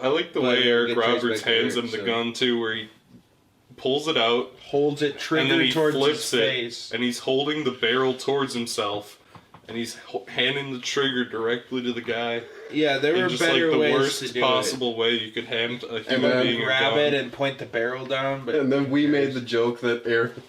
[SPEAKER 4] I like the way Eric Roberts hands him the gun too, where he pulls it out,
[SPEAKER 1] holds it
[SPEAKER 4] and
[SPEAKER 1] trigger
[SPEAKER 4] then he
[SPEAKER 1] towards
[SPEAKER 4] flips
[SPEAKER 1] his
[SPEAKER 4] it,
[SPEAKER 1] face.
[SPEAKER 4] and he's holding the barrel towards himself, and he's handing the trigger directly to the guy.
[SPEAKER 1] Yeah, there
[SPEAKER 4] in
[SPEAKER 1] were
[SPEAKER 4] just
[SPEAKER 1] better
[SPEAKER 4] like the
[SPEAKER 1] ways
[SPEAKER 4] worst
[SPEAKER 1] to do
[SPEAKER 4] possible way you could hand a
[SPEAKER 2] And
[SPEAKER 4] human
[SPEAKER 2] then
[SPEAKER 4] being a
[SPEAKER 1] grab
[SPEAKER 4] gun.
[SPEAKER 1] it and point the barrel down, but
[SPEAKER 2] and then we made the joke that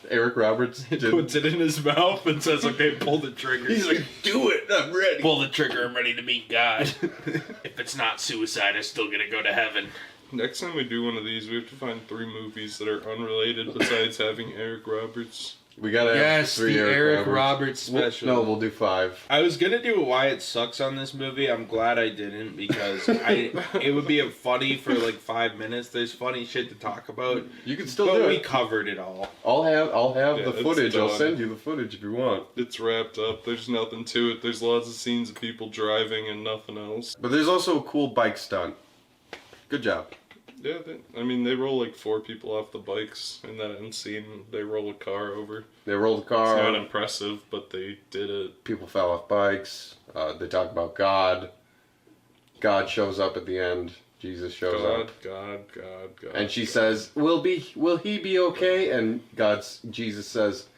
[SPEAKER 2] Eric Roberts did.
[SPEAKER 1] puts it in his mouth and says, okay, pull the trigger.
[SPEAKER 2] He's like, do it, I'm ready.
[SPEAKER 1] Pull the trigger, I'm ready to meet God. If it's not suicide, I'm still gonna go to heaven.
[SPEAKER 4] Next time we do one of these, we have to find 3 movies that are unrelated besides having Eric Roberts.
[SPEAKER 2] We gotta have 3
[SPEAKER 1] the Eric
[SPEAKER 2] Roberts
[SPEAKER 1] Roberts special.
[SPEAKER 2] We'll do 5.
[SPEAKER 1] I was gonna do a why it sucks on this movie. I'm glad I didn't because it would be a funny for like 5 minutes. There's funny shit to talk about.
[SPEAKER 2] You can still
[SPEAKER 1] but
[SPEAKER 2] do
[SPEAKER 1] we
[SPEAKER 2] it.
[SPEAKER 1] covered it all.
[SPEAKER 2] I'll have
[SPEAKER 4] Yeah,
[SPEAKER 2] the
[SPEAKER 4] it's
[SPEAKER 2] footage. I'll
[SPEAKER 4] done.
[SPEAKER 2] send you the footage if you want.
[SPEAKER 4] It's wrapped up. There's nothing to it. There's lots of scenes of people driving and nothing else.
[SPEAKER 2] But there's also a cool bike stunt. Good job.
[SPEAKER 4] Yeah, they roll like 4 people off the bikes in that end scene. They roll a car over.
[SPEAKER 2] They rolled the car.
[SPEAKER 4] It's not impressive, but they did it.
[SPEAKER 2] People fell off bikes. They talk about God. God shows up at the end. Jesus shows up.
[SPEAKER 4] God.
[SPEAKER 2] And she says, "Will he be okay?" And Jesus says,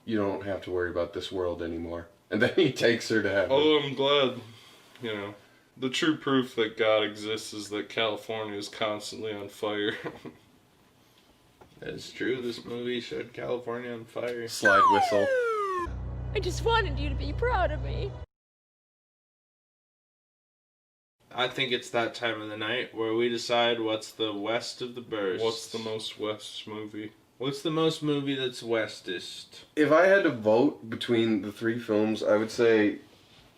[SPEAKER 2] "You don't have to worry about this world anymore." And then he takes her to heaven.
[SPEAKER 4] Although I'm glad, the true proof that God exists is that California is constantly on fire.
[SPEAKER 1] That's true. This movie showed California on fire.
[SPEAKER 2] Slide whistle.
[SPEAKER 3] I just wanted you to be proud of me.
[SPEAKER 1] I think it's that time of the night where we decide what's the west of the burst.
[SPEAKER 4] What's the most West movie?
[SPEAKER 1] What's the most movie that's westist?
[SPEAKER 2] If I had to vote between the 3 films, I would say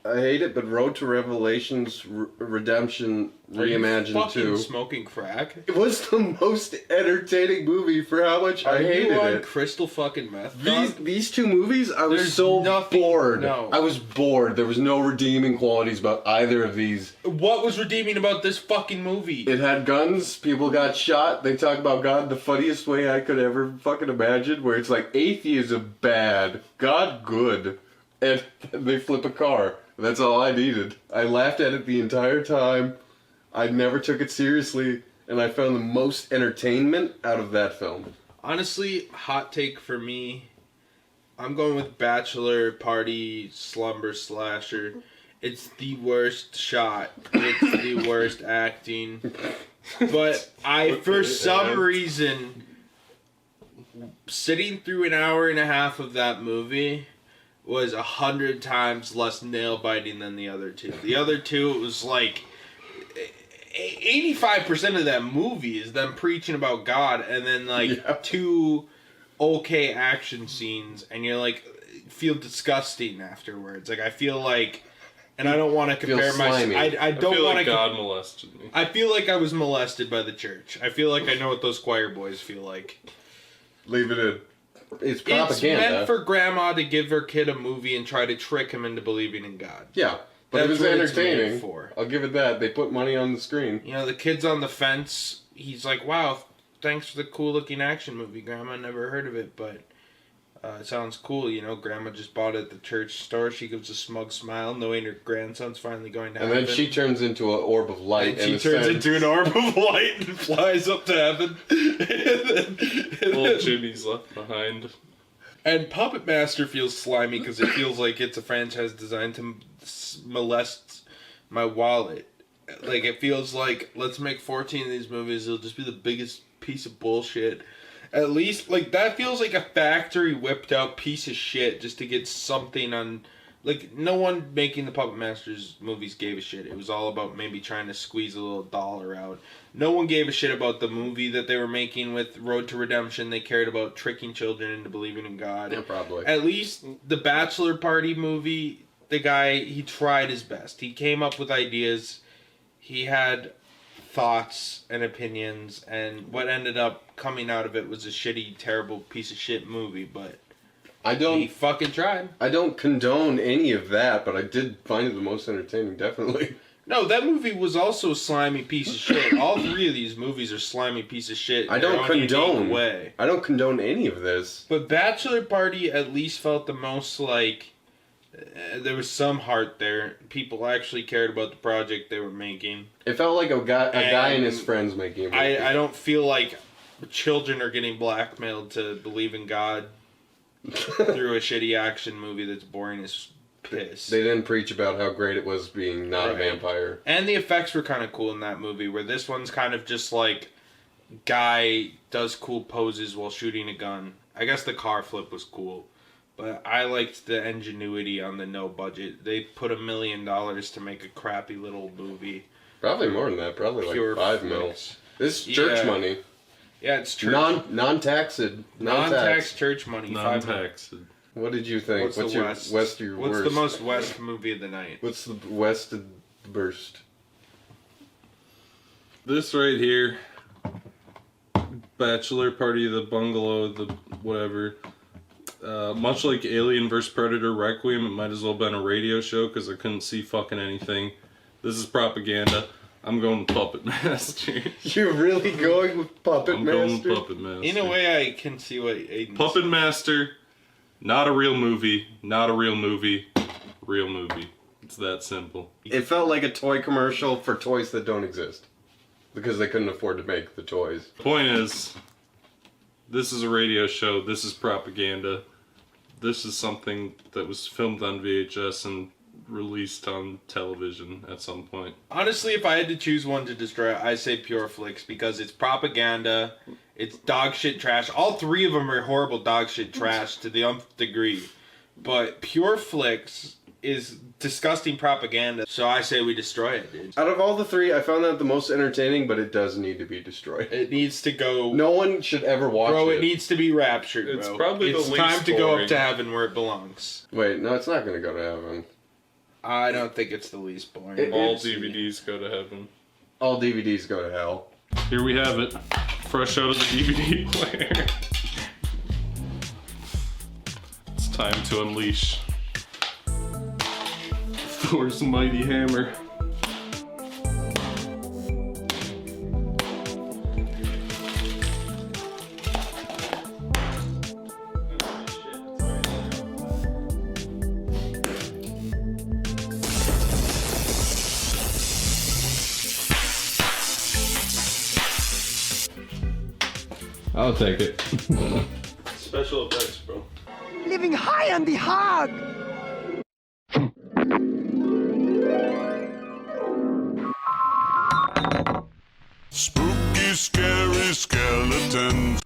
[SPEAKER 2] I hate it, but Road to Revelations, Redemption,
[SPEAKER 1] Are you
[SPEAKER 2] Reimagined
[SPEAKER 1] fucking
[SPEAKER 2] 2.
[SPEAKER 1] smoking crack?
[SPEAKER 2] It was the most entertaining movie for how much I hated
[SPEAKER 1] you on
[SPEAKER 2] it.
[SPEAKER 1] crystal fucking meth?
[SPEAKER 2] These 2 movies, I was
[SPEAKER 1] There's
[SPEAKER 2] so
[SPEAKER 1] nothing-
[SPEAKER 2] bored.
[SPEAKER 1] no.
[SPEAKER 2] I was bored. There was no redeeming qualities about either of these.
[SPEAKER 1] What was redeeming about this fucking movie?
[SPEAKER 2] It had guns, people got shot, they talk about God the funniest way I could ever fucking imagine, where it's like atheism bad, God good, and they flip a car. That's all I needed. I laughed at it the entire time. I never took it seriously, and I found the most entertainment out of that film.
[SPEAKER 1] Honestly, hot take for me, I'm going with Bachelor, Party, Slumber Slasher. It's the worst shot. It's the worst acting. But for some reason, sitting through an hour and a half of that movie was 100 times less nail-biting than the other 2. The other 2, it was like 85% of that movie is them preaching about God, and then 2 okay action scenes, and you're like, feel disgusting afterwards. Like, I feel like, and I don't want to compare
[SPEAKER 2] slimy.
[SPEAKER 1] I don't
[SPEAKER 4] feel
[SPEAKER 1] want
[SPEAKER 4] like
[SPEAKER 1] to.
[SPEAKER 4] God molested me.
[SPEAKER 1] I feel like I was molested by the church. I feel like I know what those choir boys feel like.
[SPEAKER 2] Leave it in. It's
[SPEAKER 1] It's
[SPEAKER 2] propaganda.
[SPEAKER 1] meant for grandma to give her kid a movie and try to trick him into believing in God.
[SPEAKER 2] Yeah, but
[SPEAKER 1] That's
[SPEAKER 2] it was
[SPEAKER 1] what it's made
[SPEAKER 2] entertaining.
[SPEAKER 1] for.
[SPEAKER 2] I'll give it that. They put money on the screen.
[SPEAKER 1] You know, the kid's on the fence. He's like, wow, thanks for the cool looking action movie, Grandma. Never heard of it, but It sounds cool, you know. Grandma just bought it at the church store. She gives a smug smile, knowing her grandson's finally going to heaven.
[SPEAKER 2] And then she turns into an orb of light.
[SPEAKER 1] And she turns into an orb of light and flies up to heaven.
[SPEAKER 4] Old Jimmy's left behind.
[SPEAKER 1] And Puppet Master feels slimy because it feels like it's a franchise designed to molest my wallet. Like, it feels like, let's make 14 of these movies. It'll just be the biggest piece of bullshit. At least, like, that feels like a factory whipped out piece of shit just to get something on. Like, no one making the Puppet Masters movies gave a shit. It was all about maybe trying to squeeze a little dollar out. No one gave a shit about the movie that they were making with Road to Redemption. They cared about tricking children into believing in God.
[SPEAKER 2] Yeah, probably.
[SPEAKER 1] At least the Bachelor Party movie, the guy, he tried his best. He came up with ideas. He had thoughts and opinions, and what ended up coming out of it was a shitty, terrible piece of shit movie, but he fucking tried.
[SPEAKER 2] I don't condone any of that, but I did find it the most entertaining, definitely.
[SPEAKER 1] No, that movie was also a slimy piece of shit. All three of these movies are slimy piece of shit.
[SPEAKER 2] I don't condone any of this.
[SPEAKER 1] But Bachelor Party at least felt the most like there was some heart there. People actually cared about the project they were making.
[SPEAKER 2] It felt like a guy and his friends making a movie.
[SPEAKER 1] I don't feel like children are getting blackmailed to believe in God through a shitty action movie that's boring as piss.
[SPEAKER 2] They didn't preach about how great it was being not a vampire.
[SPEAKER 1] And the effects were kind of cool in that movie, where this one's kind of just like guy does cool poses while shooting a gun. I guess the car flip was cool. But I liked the ingenuity on the no budget. They put $1 million to make a crappy little movie.
[SPEAKER 2] Probably more than that. Probably like 5 mil. This is church money.
[SPEAKER 1] Yeah, it's church.
[SPEAKER 2] Non-taxed.
[SPEAKER 1] Non-tax church money.
[SPEAKER 4] Non-taxed.
[SPEAKER 2] What did you think?
[SPEAKER 1] What's the West?
[SPEAKER 2] What's the
[SPEAKER 1] most West movie of the night?
[SPEAKER 2] What's the West of the Borst?
[SPEAKER 4] This right here. Bachelor Party, the Bungalow, the whatever. Much like Alien vs. Predator Requiem, it might as well have been a radio show because I couldn't see fucking anything. This is propaganda. I'm going with Puppet Master.
[SPEAKER 2] You're really going with Puppet Master?
[SPEAKER 4] I'm going with Puppet Master.
[SPEAKER 1] In a way, I can see what Aiden's
[SPEAKER 4] Puppet Master, not a real movie, not a real movie, real movie. It's that simple.
[SPEAKER 2] It felt like a toy commercial for toys that don't exist. Because they couldn't afford to make the toys.
[SPEAKER 4] Point is, this is a radio show, this is propaganda. This is something that was filmed on VHS and released on television at some point.
[SPEAKER 1] Honestly, if I had to choose one to destroy, I say Pure Flix because it's propaganda, it's dog shit trash. All three of them are horrible dog shit trash to the nth degree. But Pure Flix is disgusting propaganda, so I say we destroy it, dude.
[SPEAKER 2] Out of all the three, I found that the most entertaining, but it does need to be destroyed.
[SPEAKER 1] It needs to go...
[SPEAKER 2] No one should ever watch it.
[SPEAKER 1] Bro, it needs to be raptured, bro.
[SPEAKER 4] It's probably the least
[SPEAKER 1] time to go
[SPEAKER 4] boring.
[SPEAKER 1] up to heaven where it belongs.
[SPEAKER 2] Wait, no, it's not going to go to heaven.
[SPEAKER 1] I don't think it's the least boring.
[SPEAKER 4] All DVDs go to heaven.
[SPEAKER 2] All DVDs go to hell.
[SPEAKER 4] Here we have it. Fresh out of the DVD player. It's time to unleash Thor's mighty hammer. I'll take it. Special effects, bro.
[SPEAKER 19] Living high on the hog!
[SPEAKER 20] Spooky, scary skeletons.